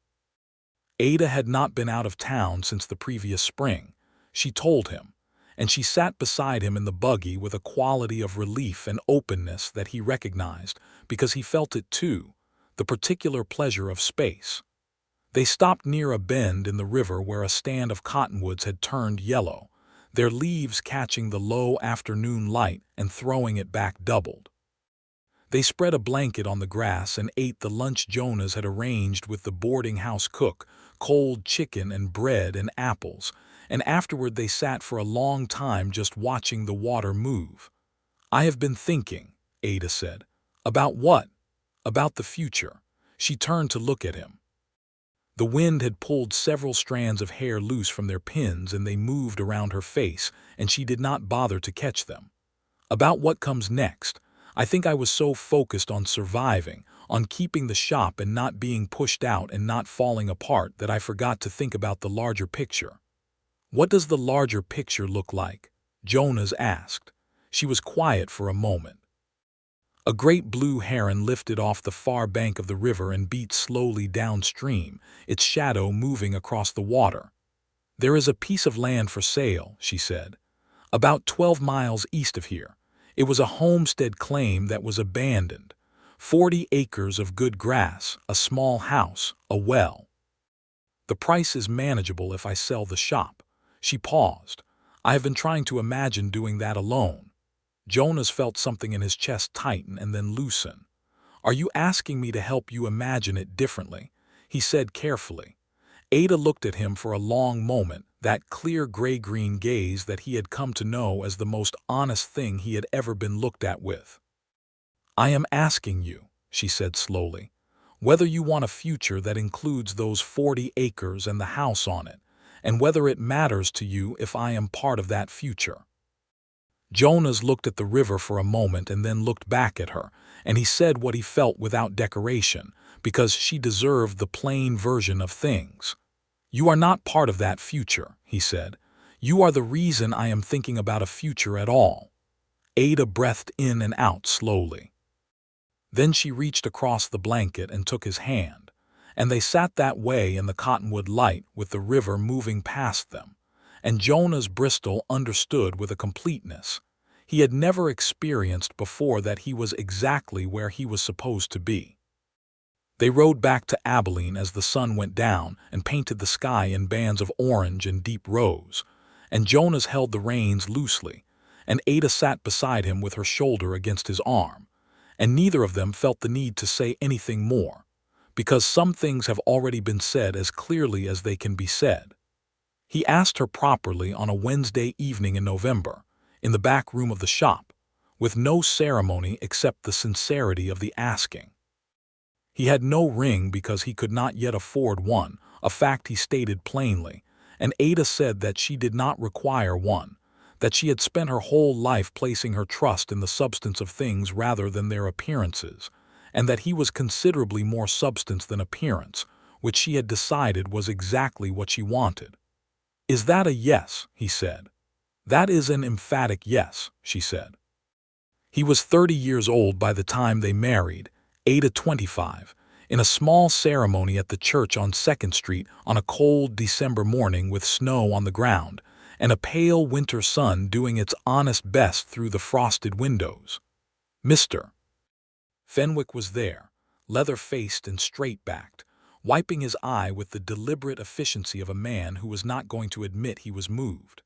Ada had not been out of town since the previous spring, she told him, and she sat beside him in the buggy with a quality of relief and openness that he recognized because he felt it too, the particular pleasure of space. They stopped near a bend in the river where a stand of cottonwoods had turned yellow, their leaves catching the low afternoon light and throwing it back doubled. They spread a blanket on the grass and ate the lunch Jonas had arranged with the boarding house cook, cold chicken and bread and apples, and afterward they sat for a long time just watching the water move. "I have been thinking," Ada said. "About what?" "About the future." She turned to look at him. The wind had pulled several strands of hair loose from their pins and they moved around her face, and she did not bother to catch them. "About what comes next. I think I was so focused on surviving, on keeping the shop and not being pushed out and not falling apart that I forgot to think about the larger picture. What does the larger picture look like? Jonas asked. She was quiet for a moment. A great blue heron lifted off the far bank of the river and beat slowly downstream, its shadow moving across the water. There is a piece of land for sale, she said, about 12 miles east of here. It was a homestead claim that was abandoned. 40 acres of good grass, a small house, a well. The price is manageable if I sell the shop. She paused. I have been trying to imagine doing that alone. Jonas felt something in his chest tighten and then loosen. Are you asking me to help you imagine it differently? He said carefully. Ada looked at him for a long moment, that clear gray-green gaze that he had come to know as the most honest thing he had ever been looked at with. I am asking you, she said slowly, whether you want a future that includes those 40 acres and the house on it, and whether it matters to you if I am part of that future. Jonas looked at the river for a moment and then looked back at her, and he said what he felt without decoration, because she deserved the plain version of things. You are not part of that future, he said. You are the reason I am thinking about a future at all. Ada breathed in and out slowly. Then she reached across the blanket and took his hand, and they sat that way in the cottonwood light with the river moving past them. And Jonas Bristol understood with a completeness he had never experienced before that he was exactly where he was supposed to be. They rode back to Abilene as the sun went down and painted the sky in bands of orange and deep rose, and Jonas held the reins loosely, and Ada sat beside him with her shoulder against his arm, and neither of them felt the need to say anything more, because some things have already been said as clearly as they can be said. He asked her properly on a Wednesday evening in November, in the back room of the shop, with no ceremony except the sincerity of the asking. He had no ring because he could not yet afford one, a fact he stated plainly, and Ada said that she did not require one, that she had spent her whole life placing her trust in the substance of things rather than their appearances, and that he was considerably more substance than appearance, which she had decided was exactly what she wanted. Is that a yes? He said. That is an emphatic yes, she said. He was 30 years old by the time they married, Ada 25, in a small ceremony at the church on 2nd Street on a cold December morning with snow on the ground and a pale winter sun doing its honest best through the frosted windows. Mr. Fenwick was there, leather-faced and straight-backed, wiping his eye with the deliberate efficiency of a man who was not going to admit he was moved.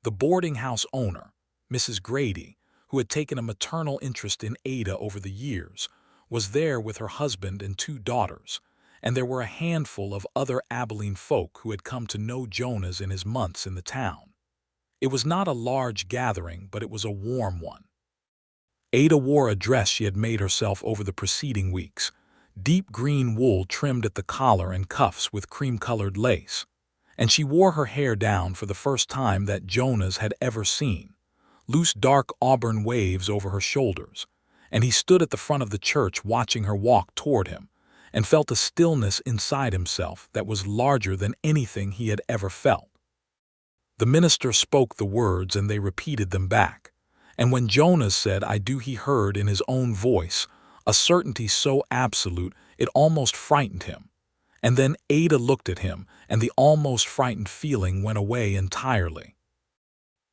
The boarding-house owner, Mrs. Grady, who had taken a maternal interest in Ada over the years, was there with her husband and 2 daughters, and there were a handful of other Abilene folk who had come to know Jonas in his months in the town. It was not a large gathering, but it was a warm one. Ada wore a dress she had made herself over the preceding weeks, deep green wool trimmed at the collar and cuffs with cream-colored lace, and she wore her hair down for the first time that Jonas had ever seen, loose dark auburn waves over her shoulders, and he stood at the front of the church watching her walk toward him, and felt a stillness inside himself that was larger than anything he had ever felt. The minister spoke the words and they repeated them back, and when Jonas said "I do," he heard in his own voice a certainty so absolute it almost frightened him. And then Ada looked at him, and the almost frightened feeling went away entirely.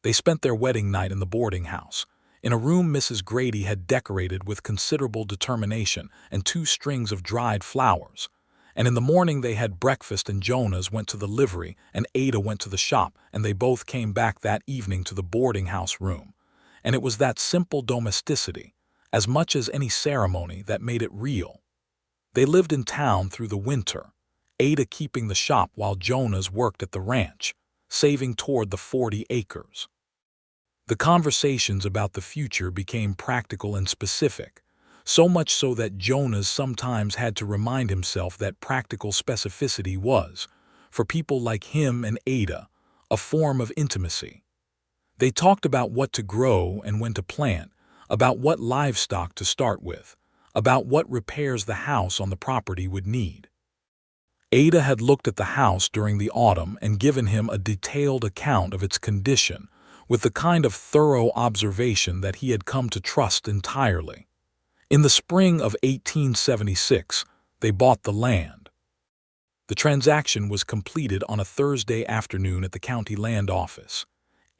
They spent their wedding night in the boarding house, in a room Mrs. Grady had decorated with considerable determination and 2 strings of dried flowers, and in the morning they had breakfast and Jonas went to the livery and Ada went to the shop, and they both came back that evening to the boarding house room, and it was that simple domesticity, as much as any ceremony, that made it real. They lived in town through the winter, Ada keeping the shop while Jonas worked at the ranch, saving toward the 40 acres. The conversations about the future became practical and specific, so much so that Jonas sometimes had to remind himself that practical specificity was, for people like him and Ada, a form of intimacy. They talked about what to grow and when to plant, about what livestock to start with, about what repairs the house on the property would need. Ada had looked at the house during the autumn and given him a detailed account of its condition, with the kind of thorough observation that he had come to trust entirely. In the spring of 1876, they bought the land. The transaction was completed on a Thursday afternoon at the county land office.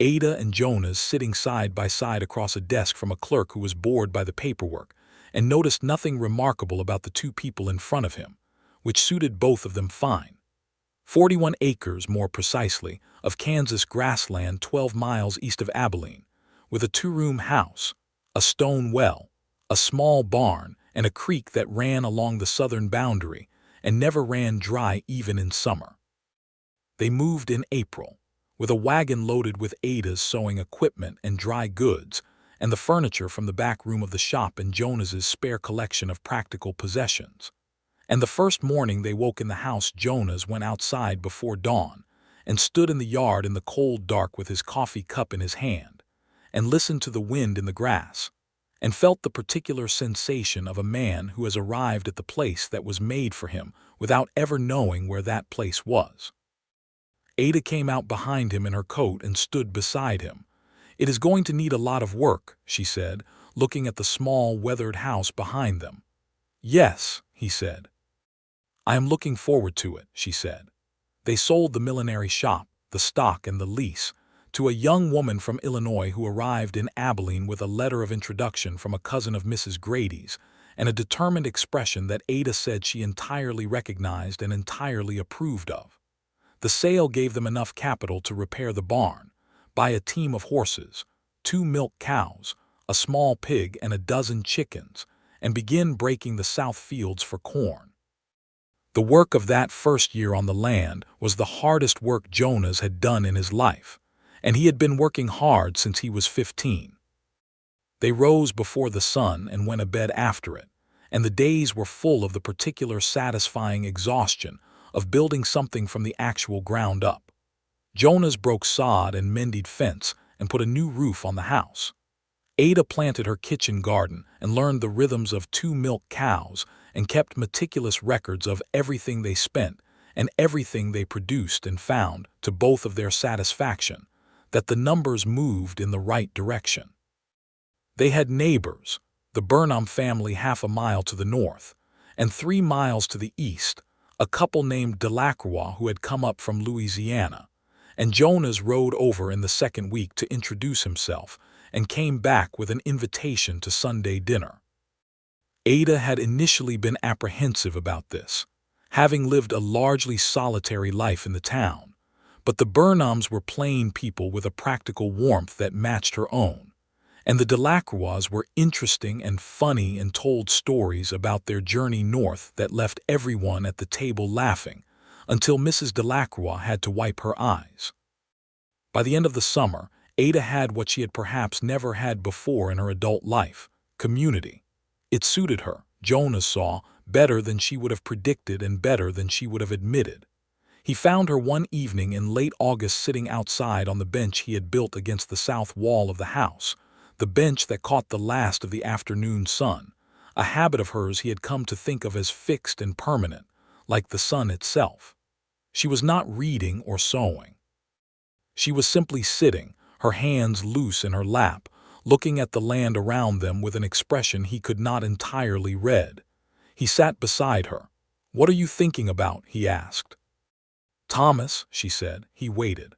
Ada and Jonas sitting side by side across a desk from a clerk who was bored by the paperwork, and noticed nothing remarkable about the two people in front of him, which suited both of them fine. 41 acres, more precisely, of Kansas grassland 12 miles east of Abilene, with a two-room house, a stone well, a small barn, and a creek that ran along the southern boundary and never ran dry even in summer. They moved in April, with a wagon loaded with Ada's sewing equipment and dry goods, and the furniture from the back room of the shop and Jonas's spare collection of practical possessions. And the first morning they woke in the house, Jonas went outside before dawn and stood in the yard in the cold dark with his coffee cup in his hand, and listened to the wind in the grass, and felt the particular sensation of a man who has arrived at the place that was made for him without ever knowing where that place was. Ada came out behind him in her coat and stood beside him. "It is going to need a lot of work," she said, looking at the small, weathered house behind them. "Yes," he said. "I am looking forward to it," she said. They sold the millinery shop, the stock and the lease, to a young woman from Illinois who arrived in Abilene with a letter of introduction from a cousin of Mrs. Grady's, and a determined expression that Ada said she entirely recognized and entirely approved of. The sale gave them enough capital to repair the barn, buy a team of horses, 2 milk cows, a small pig and a dozen chickens, and begin breaking the south fields for corn. The work of that first year on the land was the hardest work Jonas had done in his life, and he had been working hard since he was 15. They rose before the sun and went to bed after it, and the days were full of the particular satisfying exhaustion of building something from the actual ground up. Jonas broke sod and mended fence and put a new roof on the house. Ada planted her kitchen garden and learned the rhythms of 2 milk cows and kept meticulous records of everything they spent and everything they produced, and found, to both of their satisfaction, that the numbers moved in the right direction. They had neighbors, the Burnham family 1/2 mile to the north, and 3 miles to the east, a couple named Delacroix who had come up from Louisiana, and Jonas rode over in the second week to introduce himself and came back with an invitation to Sunday dinner. Ada had initially been apprehensive about this, having lived a largely solitary life in the town, but the Burnhams were plain people with a practical warmth that matched her own, and the Delacroix were interesting and funny and told stories about their journey north that left everyone at the table laughing, until Mrs. Delacroix had to wipe her eyes. By the end of the summer, Ada had what she had perhaps never had before in her adult life: community. It suited her, Jonas saw, better than she would have predicted and better than she would have admitted. He found her one evening in late August sitting outside on the bench he had built against the south wall of the house, the bench that caught the last of the afternoon sun, a habit of hers he had come to think of as fixed and permanent, like the sun itself. She was not reading or sewing. She was simply sitting, her hands loose in her lap, looking at the land around them with an expression he could not entirely read. He sat beside her. "What are you thinking about?" he asked. "Thomas," she said. He waited.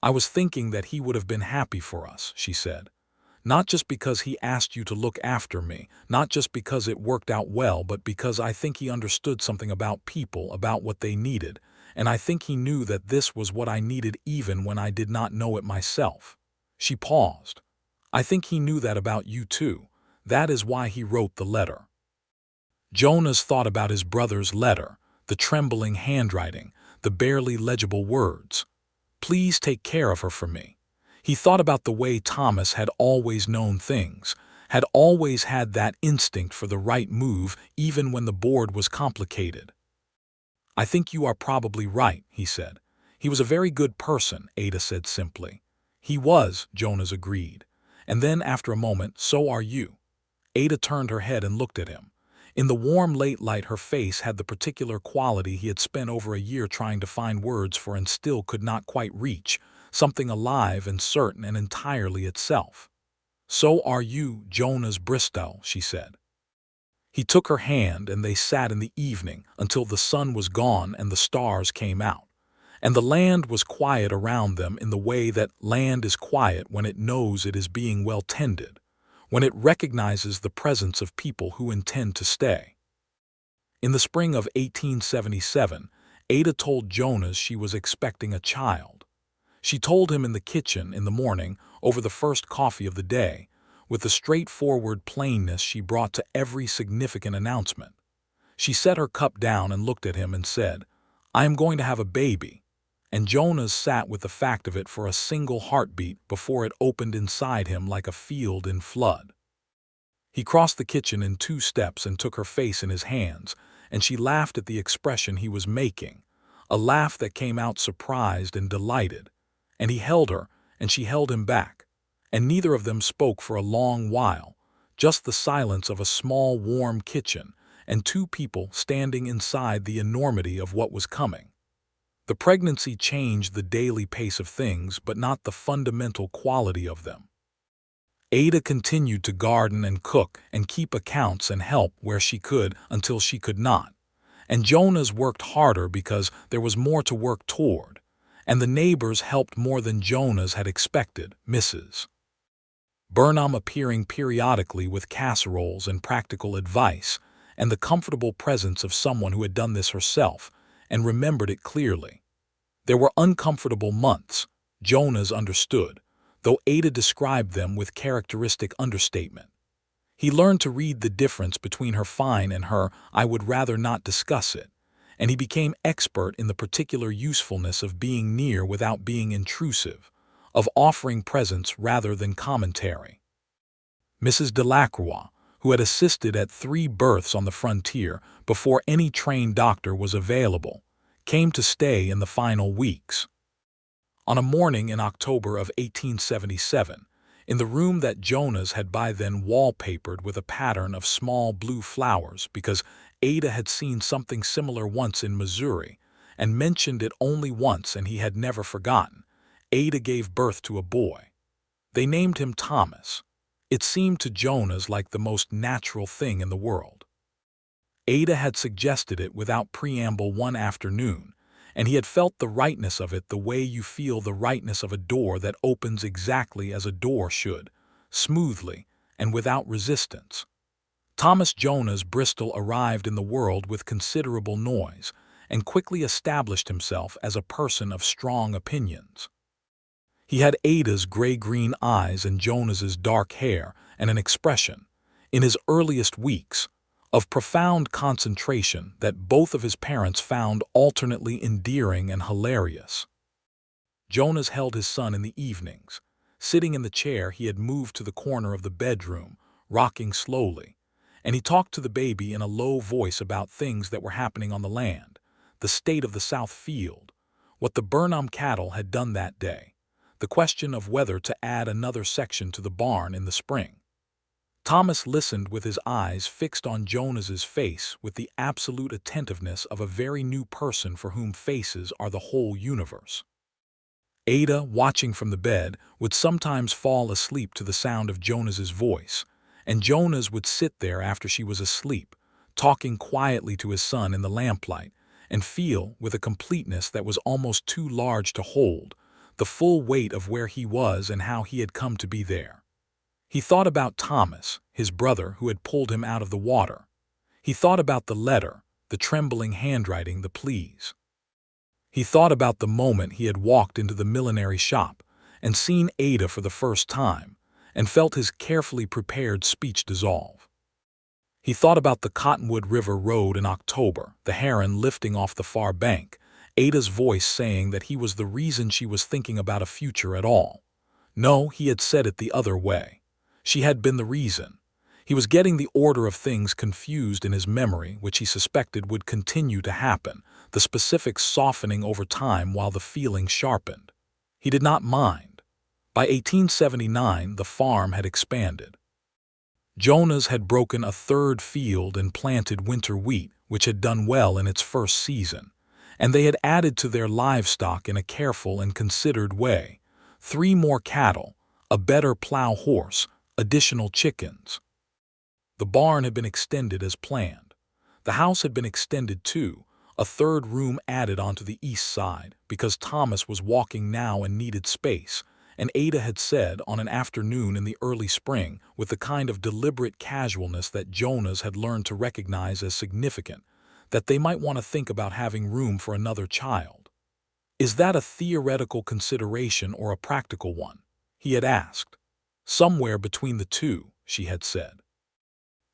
"I was thinking that he would have been happy for us," she said. "Not just because he asked you to look after me, not just because it worked out well, but because I think he understood something about people, about what they needed, and I think he knew that this was what I needed even when I did not know it myself." She paused. "I think he knew that about you too. That is why he wrote the letter." Jonas thought about his brother's letter, the trembling handwriting, the barely legible words. "Please take care of her for me." He thought about the way Thomas had always known things, had always had that instinct for the right move even when the board was complicated. "I think you are probably right," he said. "He was a very good person," Ada said simply. "He was," Jonas agreed. And then, after a moment, "So are you." Ada turned her head and looked at him, In the warm late light, her face had the particular quality he had spent over a year trying to find words for and still could not quite reach, something alive and certain and entirely itself. "So are you, Jonas Bristol," she said. He took her hand, and they sat in the evening until the sun was gone and the stars came out, and the land was quiet around them in the way that land is quiet when it knows it is being well tended, when it recognizes the presence of people who intend to stay. In the spring of 1877, Ada told Jonas she was expecting a child. She told him in the kitchen in the morning over the first coffee of the day, with the straightforward plainness she brought to every significant announcement. She set her cup down and looked at him and said, "I am going to have a baby." And Jonas sat with the fact of it for a single heartbeat before it opened inside him like a field in flood. He crossed the kitchen in 2 steps and took her face in his hands, and she laughed at the expression he was making, a laugh that came out surprised and delighted. And he held her, and she held him back, and neither of them spoke for a long while, just the silence of a small, warm kitchen and 2 people standing inside the enormity of what was coming. The pregnancy changed the daily pace of things, but not the fundamental quality of them. Ada continued to garden and cook and keep accounts and help where she could until she could not, and Jonas worked harder because there was more to work toward, and the neighbors helped more than Jonas had expected, Mrs. Burnham appearing periodically with casseroles and practical advice, and the comfortable presence of someone who had done this herself and remembered it clearly. There were uncomfortable months, Jonas understood, though Ada described them with characteristic understatement. He learned to read the difference between her fine and her "I would rather not discuss it," and he became expert in the particular usefulness of being near without being intrusive, of offering presence rather than commentary. Mrs. Delacroix, who had assisted at 3 births on the frontier before any trained doctor was available, came to stay in the final weeks. On a morning in October of 1877, in the room that Jonas had by then wallpapered with a pattern of small blue flowers because Ada had seen something similar once in Missouri and mentioned it only once and he had never forgotten, Ada gave birth to a boy. They named him Thomas. It seemed to Jonas like the most natural thing in the world. Ada had suggested it without preamble one afternoon, and he had felt the rightness of it the way you feel the rightness of a door that opens exactly as a door should, smoothly and without resistance. Thomas Jonas Bristol arrived in the world with considerable noise and quickly established himself as a person of strong opinions. He had Ada's gray-green eyes and Jonas's dark hair and an expression, in his earliest weeks, of profound concentration that both of his parents found alternately endearing and hilarious. Jonas held his son in the evenings, sitting in the chair he had moved to the corner of the bedroom, rocking slowly, and he talked to the baby in a low voice about things that were happening on the land, the state of the South Field, what the Burnham cattle had done that day, the question of whether to add another section to the barn in the spring. Thomas listened with his eyes fixed on Jonas's face with the absolute attentiveness of a very new person for whom faces are the whole universe. Ada, watching from the bed, would sometimes fall asleep to the sound of Jonas's voice, and Jonas would sit there after she was asleep, talking quietly to his son in the lamplight, and feel, with a completeness that was almost too large to hold, the full weight of where he was and how he had come to be there. He thought about Thomas, his brother who had pulled him out of the water. He thought about the letter, the trembling handwriting, the pleas. He thought about the moment he had walked into the millinery shop and seen Ada for the first time, and felt his carefully prepared speech dissolve. He thought about the Cottonwood River Road in October, the heron lifting off the far bank, Ada's voice saying that he was the reason she was thinking about a future at all. No, he had said it the other way. She had been the reason. He was getting the order of things confused in his memory, which he suspected would continue to happen, the specifics softening over time while the feeling sharpened. He did not mind. By 1879, the farm had expanded. Jonas had broken a third field and planted winter wheat, which had done well in its first season, and they had added to their livestock in a careful and considered way: 3 more cattle, a better plow horse, additional chickens. The barn had been extended as planned. The house had been extended too, a third room added onto the east side, because Thomas was walking now and needed space, and Ada had said on an afternoon in the early spring, with the kind of deliberate casualness that Jonas had learned to recognize as significant, that they might want to think about having room for another child. "Is that a theoretical consideration or a practical one?" he had asked. "Somewhere between the two," she had said.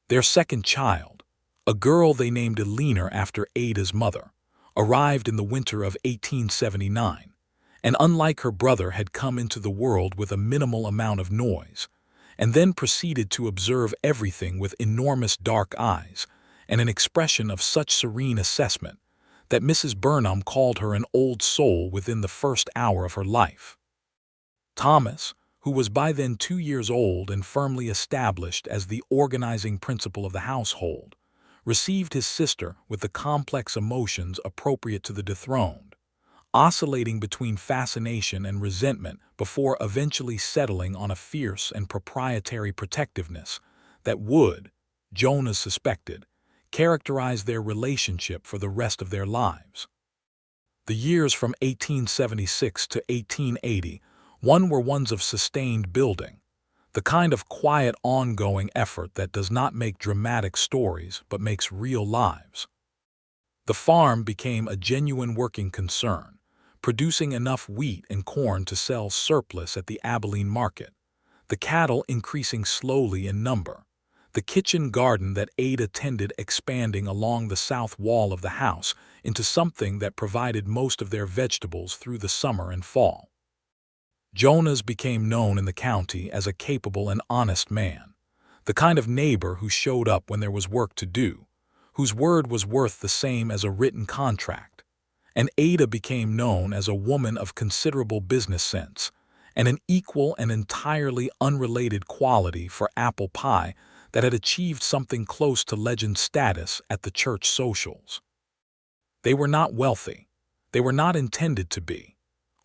Their second child, a girl they named Abilene after Ada's mother, arrived in the winter of 1879, and unlike her brother had come into the world with a minimal amount of noise, and then proceeded to observe everything with enormous dark eyes and an expression of such serene assessment that Mrs. Burnham called her an old soul within the first hour of her life. Thomas, who was by then 2 years old and firmly established as the organizing principle of the household, received his sister with the complex emotions appropriate to the dethroned, oscillating between fascination and resentment before eventually settling on a fierce and proprietary protectiveness that would, Jonas suspected, characterize their relationship for the rest of their lives. The years from 1876 to 1880 were ones of sustained building, the kind of quiet ongoing effort that does not make dramatic stories but makes real lives. The farm became a genuine working concern, producing enough wheat and corn to sell surplus at the Abilene market, the cattle increasing slowly in number, the kitchen garden that Ada tended expanding along the south wall of the house into something that provided most of their vegetables through the summer and fall. Jonas became known in the county as a capable and honest man, the kind of neighbor who showed up when there was work to do, whose word was worth the same as a written contract. And Ada became known as a woman of considerable business sense and an equal and entirely unrelated quality for apple pie that had achieved something close to legend status at the church socials. They were not wealthy. They were not intended to be.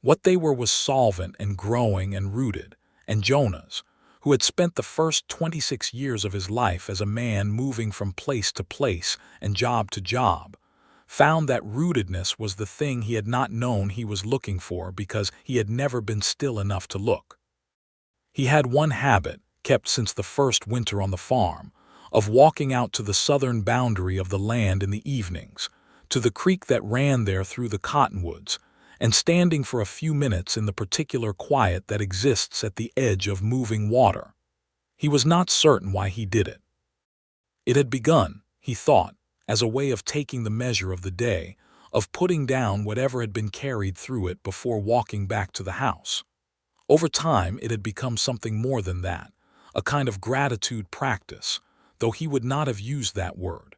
What they were was solvent and growing and rooted, and Jonas, who had spent the first 26 years of his life as a man moving from place to place and job to job, found that rootedness was the thing he had not known he was looking for because he had never been still enough to look. He had one habit, kept since the first winter on the farm, of walking out to the southern boundary of the land in the evenings, to the creek that ran there through the cottonwoods, and standing for a few minutes in the particular quiet that exists at the edge of moving water. He was not certain why he did it. It had begun, he thought, as a way of taking the measure of the day, of putting down whatever had been carried through it before walking back to the house. Over time, it had become something more than that, a kind of gratitude practice, though he would not have used that word.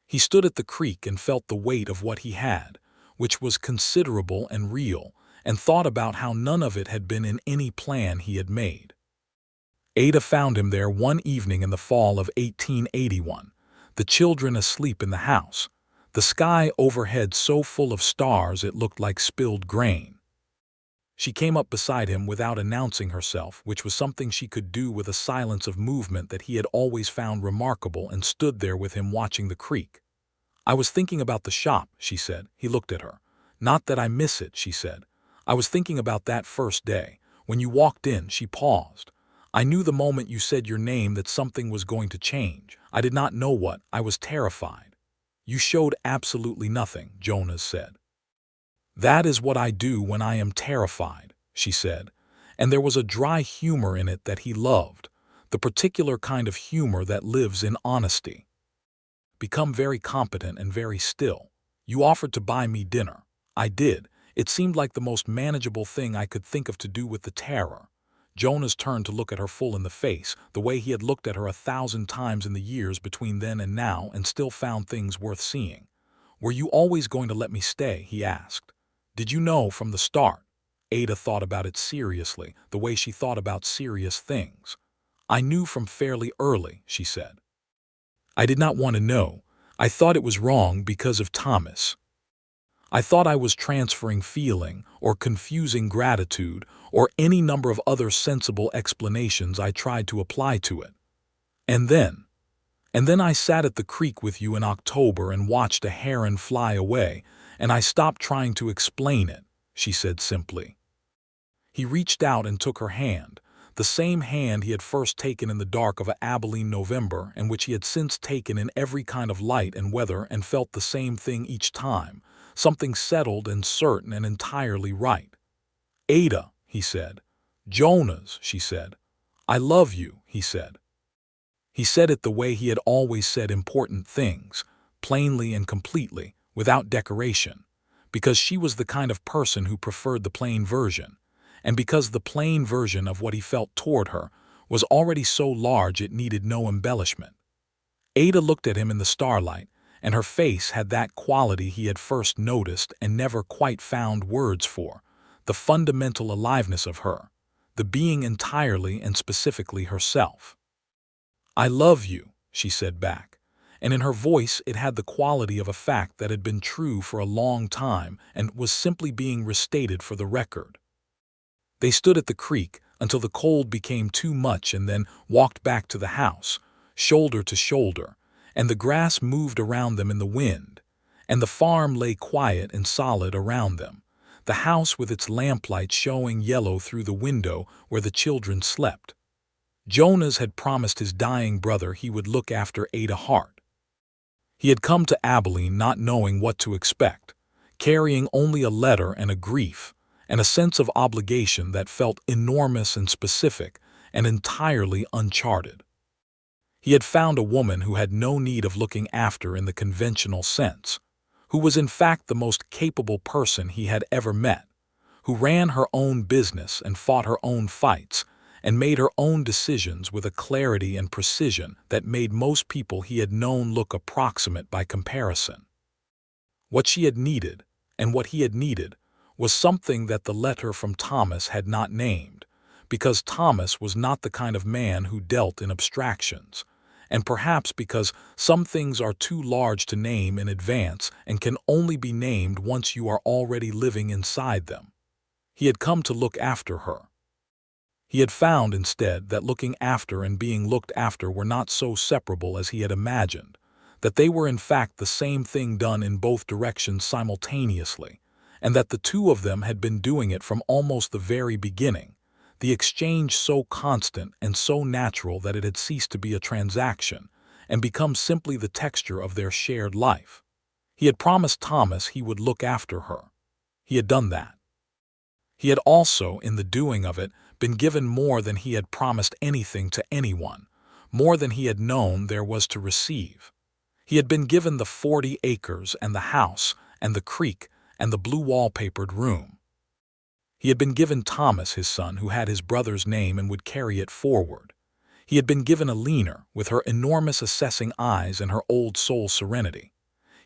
He stood at the creek and felt the weight of what he had, which was considerable and real, and thought about how none of it had been in any plan he had made. Ada found him there one evening in the fall of 1881, the children asleep in the house, the sky overhead so full of stars it looked like spilled grain. She came up beside him without announcing herself, which was something she could do with a silence of movement that he had always found remarkable, and stood there with him watching the creek. "I was thinking about the shop," she said. He looked at her. "Not that I miss it," she said. "I was thinking about that first day. When you walked in," she paused. "I knew the moment you said your name that something was going to change. I did not know what. I was terrified." "You showed absolutely nothing," Jonas said. "That is what I do when I am terrified," she said, and there was a dry humor in it that he loved, the particular kind of humor that lives in honesty. "Become very competent and very still. You offered to buy me dinner. I did. It seemed like the most manageable thing I could think of to do with the terror." Jonas turned to look at her full in the face, the way he had looked at her 1,000 times in the years between then and now, and still found things worth seeing. "Were you always going to let me stay?" he asked. "Did you know from the start?" Ada thought about it seriously, the way she thought about serious things. "I knew from fairly early," she said. "I did not want to know. I thought it was wrong because of Thomas. I thought I was transferring feeling or confusing gratitude or any number of other sensible explanations I tried to apply to it. And then, and then I sat at the creek with you in October and watched a heron fly away, and I stopped trying to explain it," she said simply. He reached out and took her hand, the same hand he had first taken in the dark of a Abilene November and which he had since taken in every kind of light and weather, and felt the same thing each time, something settled and certain and entirely right. "Ada," he said. "Jonas," she said. "I love you," he said. He said it the way he had always said important things, plainly and completely, without decoration, because she was the kind of person who preferred the plain version, and because the plain version of what he felt toward her was already so large it needed no embellishment. Ada looked at him in the starlight, and her face had that quality he had first noticed and never quite found words for, the fundamental aliveness of her, the being entirely and specifically herself. "I love you," she said back, and in her voice it had the quality of a fact that had been true for a long time and was simply being restated for the record. They stood at the creek until the cold became too much and then walked back to the house, shoulder to shoulder, and the grass moved around them in the wind, and the farm lay quiet and solid around them, the house with its lamplight showing yellow through the window where the children slept. Jonas had promised his dying brother he would look after Ada Hart. He had come to Abilene not knowing what to expect, carrying only a letter and a grief, and a sense of obligation that felt enormous and specific and entirely uncharted. He had found a woman who had no need of looking after in the conventional sense, who was in fact the most capable person he had ever met, who ran her own business and fought her own fights, and made her own decisions with a clarity and precision that made most people he had known look approximate by comparison. What she had needed, and what he had needed, was something that the letter from Thomas had not named, because Thomas was not the kind of man who dealt in abstractions, and perhaps because some things are too large to name in advance and can only be named once you are already living inside them. He had come to look after her. He had found, instead, that looking after and being looked after were not so separable as he had imagined, that they were in fact the same thing done in both directions simultaneously, and that the two of them had been doing it from almost the very beginning, the exchange so constant and so natural that it had ceased to be a transaction and become simply the texture of their shared life. He had promised Thomas he would look after her. He had done that. He had also, in the doing of it, been given more than he had promised anything to anyone, more than he had known there was to receive. He had been given the 40 acres and the house and the creek and the blue wallpapered room. He had been given Thomas, his son, who had his brother's name and would carry it forward. He had been given Abilene, with her enormous assessing eyes and her old soul serenity.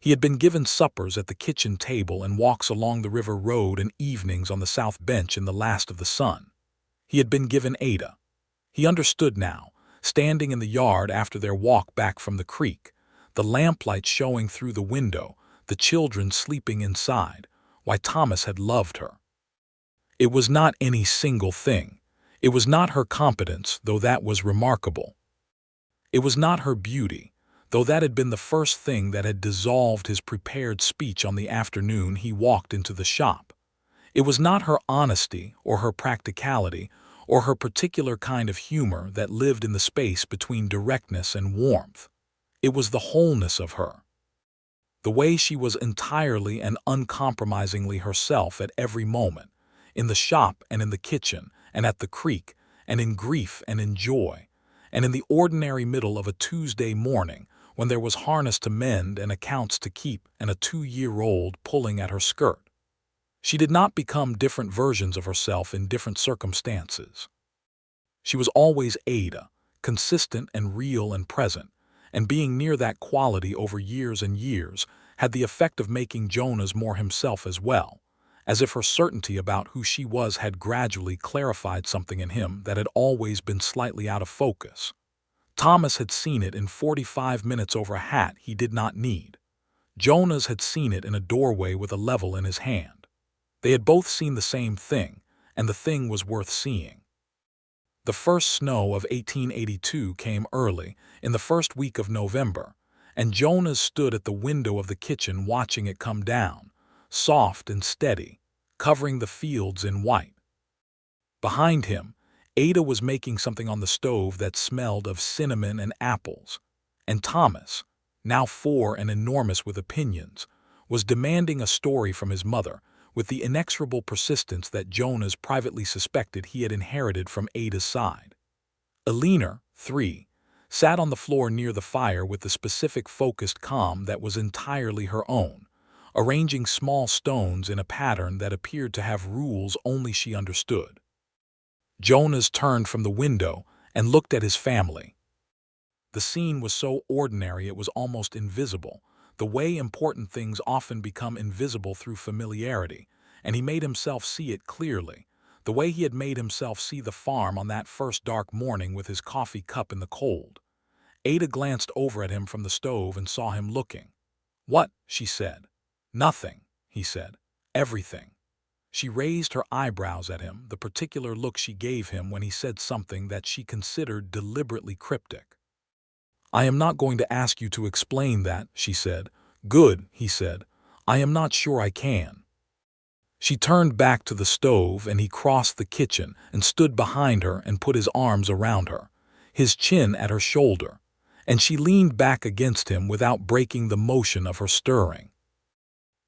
He had been given suppers at the kitchen table and walks along the river road and evenings on the south bench in the last of the sun. He had been given Ada. He understood now, standing in the yard after their walk back from the creek, the lamplight showing through the window, the children sleeping inside, why Thomas had loved her. It was not any single thing. It was not her competence, though that was remarkable. It was not her beauty, though that had been the first thing that had dissolved his prepared speech on the afternoon he walked into the shop. It was not her honesty or her practicality or her particular kind of humor that lived in the space between directness and warmth. It was the wholeness of her. The way she was entirely and uncompromisingly herself at every moment, in the shop and in the kitchen and at the creek and in grief and in joy, and in the ordinary middle of a Tuesday morning when there was harness to mend and accounts to keep and a 2-year-old pulling at her skirt. She did not become different versions of herself in different circumstances. She was always Ada, consistent and real and present, and being near that quality over years and years had the effect of making Jonas more himself as well, as if her certainty about who she was had gradually clarified something in him that had always been slightly out of focus. Thomas had seen it in 45 minutes over a hat he did not need. Jonas had seen it in a doorway with a level in his hand. They had both seen the same thing, and the thing was worth seeing. The first snow of 1882 came early, in the first week of November, and Jonas stood at the window of the kitchen watching it come down, soft and steady, covering the fields in white. Behind him, Ada was making something on the stove that smelled of cinnamon and apples, and Thomas, now 4 and enormous with opinions, was demanding a story from his mother with the inexorable persistence that Jonas privately suspected he had inherited from Ada's side. Abilene, 3, sat on the floor near the fire with the specific focused calm that was entirely her own, arranging small stones in a pattern that appeared to have rules only she understood. Jonas turned from the window and looked at his family. The scene was so ordinary it was almost invisible, the way important things often become invisible through familiarity, and he made himself see it clearly, the way he had made himself see the farm on that first dark morning with his coffee cup in the cold. Ada glanced over at him from the stove and saw him looking. "What?" she said. "Nothing," he said. "Everything." She raised her eyebrows at him, the particular look she gave him when he said something that she considered deliberately cryptic. "I am not going to ask you to explain that," she said. "Good," he said. "I am not sure I can." She turned back to the stove and he crossed the kitchen and stood behind her and put his arms around her, his chin at her shoulder, and she leaned back against him without breaking the motion of her stirring.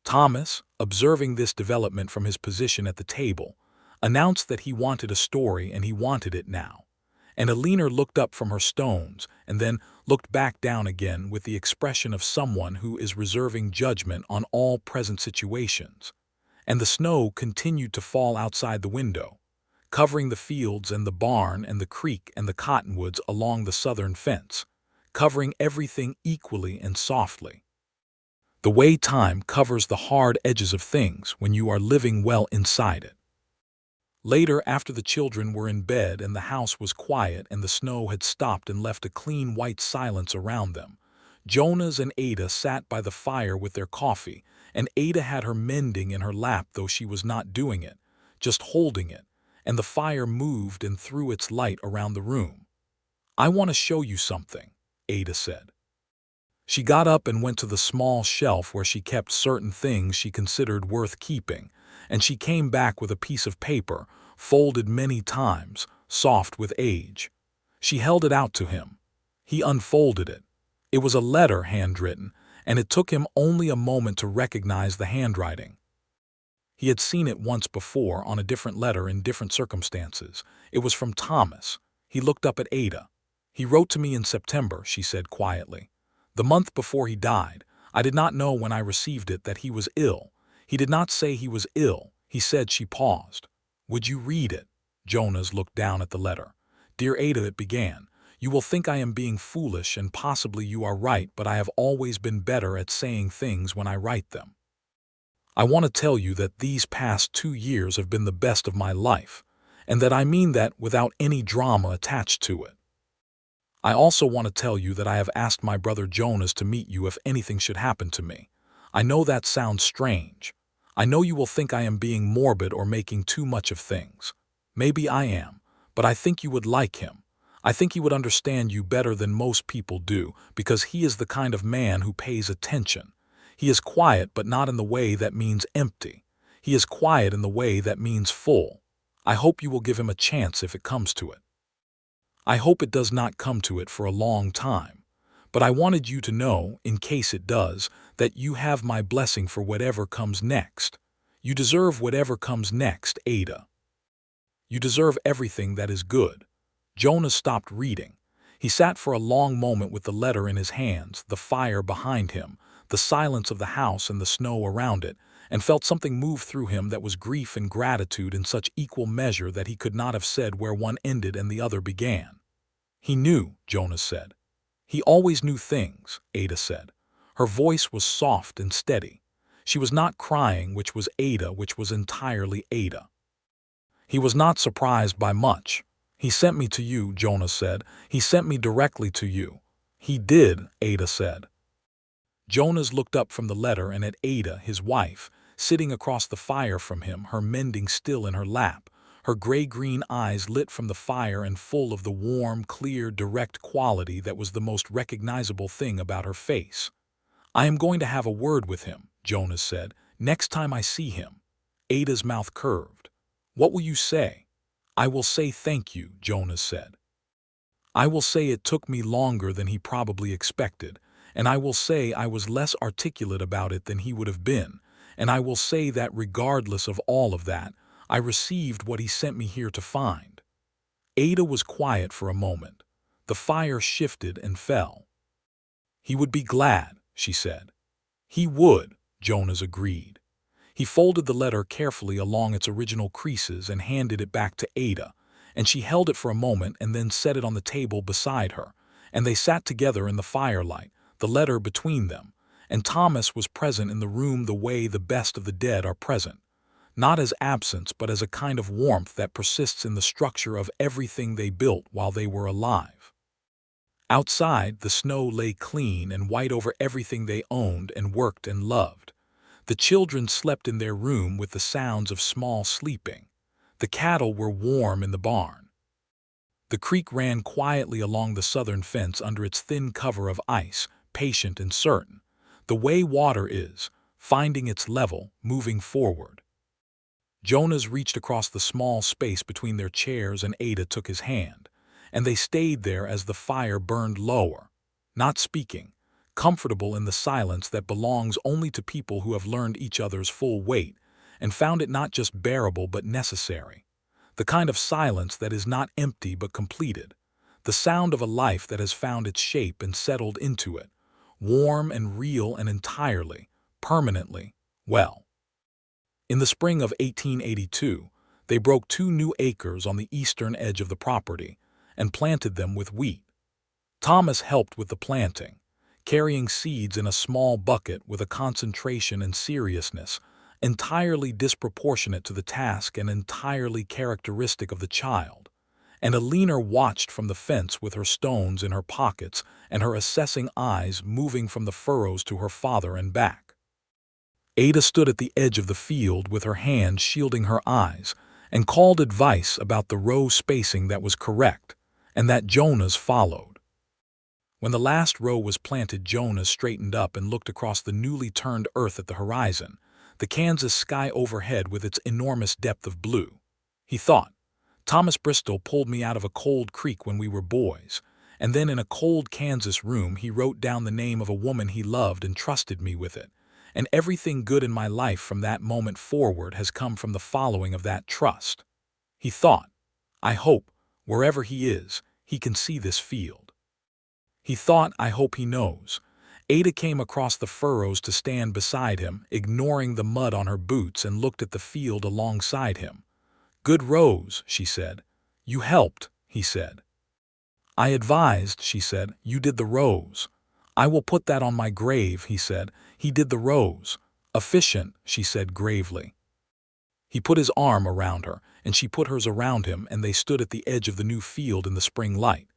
Thomas, observing this development from his position at the table, announced that he wanted a story and he wanted it now. And Abilene looked up from her stones and then looked back down again with the expression of someone who is reserving judgment on all present situations. And the snow continued to fall outside the window, covering the fields and the barn and the creek and the cottonwoods along the southern fence, covering everything equally and softly. The way time covers the hard edges of things when you are living well inside it. Later, after the children were in bed and the house was quiet and the snow had stopped and left a clean white silence around them, Jonas and Ada sat by the fire with their coffee, and Ada had her mending in her lap, though she was not doing it, just holding it, and the fire moved and threw its light around the room. "I want to show you something," Ada said. She got up and went to the small shelf where she kept certain things she considered worth keeping, and she came back with a piece of paper, folded many times, soft with age. She held it out to him. He unfolded it. It was a letter, handwritten, and it took him only a moment to recognize the handwriting. He had seen it once before on a different letter in different circumstances. It was from Thomas. He looked up at Ada. "He wrote to me in September," she said quietly. "The month before he died. I did not know when I received it that he was ill. He did not say he was ill. He said." She paused. "Would you read it?" Jonas looked down at the letter. "Dear Ada," it began, "you will think I am being foolish and possibly you are right, but I have always been better at saying things when I write them. I want to tell you that these past 2 years have been the best of my life, and that I mean that without any drama attached to it. I also want to tell you that I have asked my brother Jonas to meet you if anything should happen to me. I know that sounds strange. I know you will think I am being morbid or making too much of things. Maybe I am, but I think you would like him. I think he would understand you better than most people do, because he is the kind of man who pays attention. He is quiet, but not in the way that means empty. He is quiet in the way that means full. I hope you will give him a chance if it comes to it. I hope it does not come to it for a long time, but I wanted you to know, in case it does, that you have my blessing for whatever comes next. You deserve whatever comes next, Ada. You deserve everything that is good." Jonas stopped reading. He sat for a long moment with the letter in his hands, the fire behind him, the silence of the house and the snow around it, and felt something move through him that was grief and gratitude in such equal measure that he could not have said where one ended and the other began. "He knew," Jonas said. "He always knew things," Ada said. Her voice was soft and steady. She was not crying, which was Ada, which was entirely Ada. He was not surprised by much. He sent me to you, Jonas said. He sent me directly to you. He did, Ada said. Jonas looked up from the letter and at Ada, his wife, sitting across the fire from him, her mending still in her lap, her gray-green eyes lit from the fire and full of the warm, clear, direct quality that was the most recognizable thing about her face. I am going to have a word with him, Jonas said, next time I see him. Ada's mouth curved. What will you say? I will say thank you, Jonas said. I will say it took me longer than he probably expected, and I will say I was less articulate about it than he would have been, and I will say that regardless of all of that, I received what he sent me here to find. Ada was quiet for a moment. The fire shifted and fell. He would be glad, she said. He would, Jonas agreed. He folded the letter carefully along its original creases and handed it back to Ada, and she held it for a moment and then set it on the table beside her, and they sat together in the firelight, the letter between them, and Thomas was present in the room the way the best of the dead are present, not as absence but as a kind of warmth that persists in the structure of everything they built while they were alive. Outside, the snow lay clean and white over everything they owned and worked and loved. The children slept in their room with the sounds of small sleeping. The cattle were warm in the barn. The creek ran quietly along the southern fence under its thin cover of ice, patient and certain, the way water is, finding its level, moving forward. Jonas reached across the small space between their chairs and Ada took his hand, and they stayed there as the fire burned lower, not speaking, comfortable in the silence that belongs only to people who have learned each other's full weight and found it not just bearable but necessary. The kind of silence that is not empty but completed. The sound of a life that has found its shape and settled into it, warm and real and entirely, permanently, well. In the spring of 1882, they broke 2 new acres on the eastern edge of the property and planted them with wheat. Thomas helped with the planting, carrying seeds in a small bucket with a concentration and seriousness entirely disproportionate to the task and entirely characteristic of the child, and Abilene watched from the fence with her stones in her pockets and her assessing eyes moving from the furrows to her father and back. Ada stood at the edge of the field with her hand shielding her eyes and called advice about the row spacing that was correct and that Jonas followed. When the last row was planted, Jonas straightened up and looked across the newly turned earth at the horizon, the Kansas sky overhead with its enormous depth of blue. He thought, Thomas Bristol pulled me out of a cold creek when we were boys, and then in a cold Kansas room he wrote down the name of a woman he loved and trusted me with it, and everything good in my life from that moment forward has come from the following of that trust. He thought, I hope, wherever he is, he can see this field. He thought, I hope he knows. Ada came across the furrows to stand beside him, ignoring the mud on her boots, and looked at the field alongside him. Good rows, she said. You helped, he said. I advised, she said. You did the rows. I will put that on my grave, he said. He did the rows. Efficient, she said gravely. He put his arm around her, and she put hers around him, and they stood at the edge of the new field in the spring light,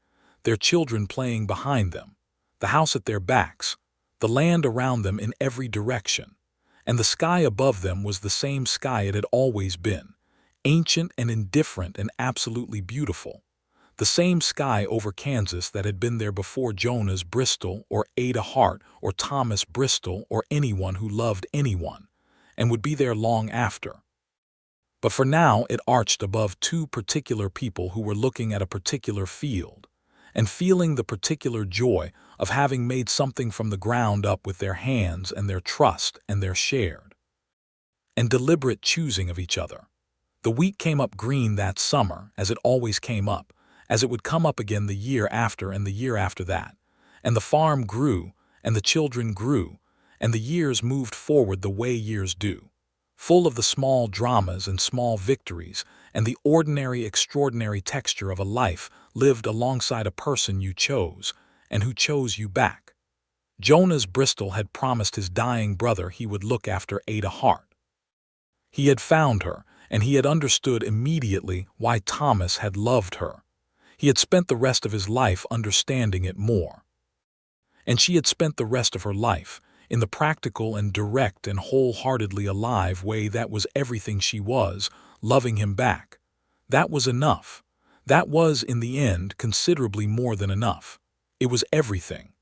their children playing behind them, the house at their backs, the land around them in every direction, and the sky above them was the same sky it had always been, ancient and indifferent and absolutely beautiful, the same sky over Kansas that had been there before Jonas Bristol or Ada Hart or Thomas Bristol or anyone who loved anyone, and would be there long after. But for now it arched above 2 particular people who were looking at a particular field, and feeling the particular joy of having made something from the ground up with their hands and their trust and their shared and deliberate choosing of each other. The wheat came up green that summer, as it always came up, as it would come up again the year after and the year after that, and the farm grew, and the children grew, and the years moved forward the way years do, full of the small dramas and small victories and the ordinary extraordinary texture of a life lived alongside a person you chose and who chose you back. Jonas Bristol had promised his dying brother he would look after Ada Hart. He had found her, and he had understood immediately why Thomas had loved her. He had spent the rest of his life understanding it more. And she had spent the rest of her life, in the practical and direct and wholeheartedly alive way that was everything she was, loving him back. That was enough. That was, in the end, considerably more than enough. It was everything.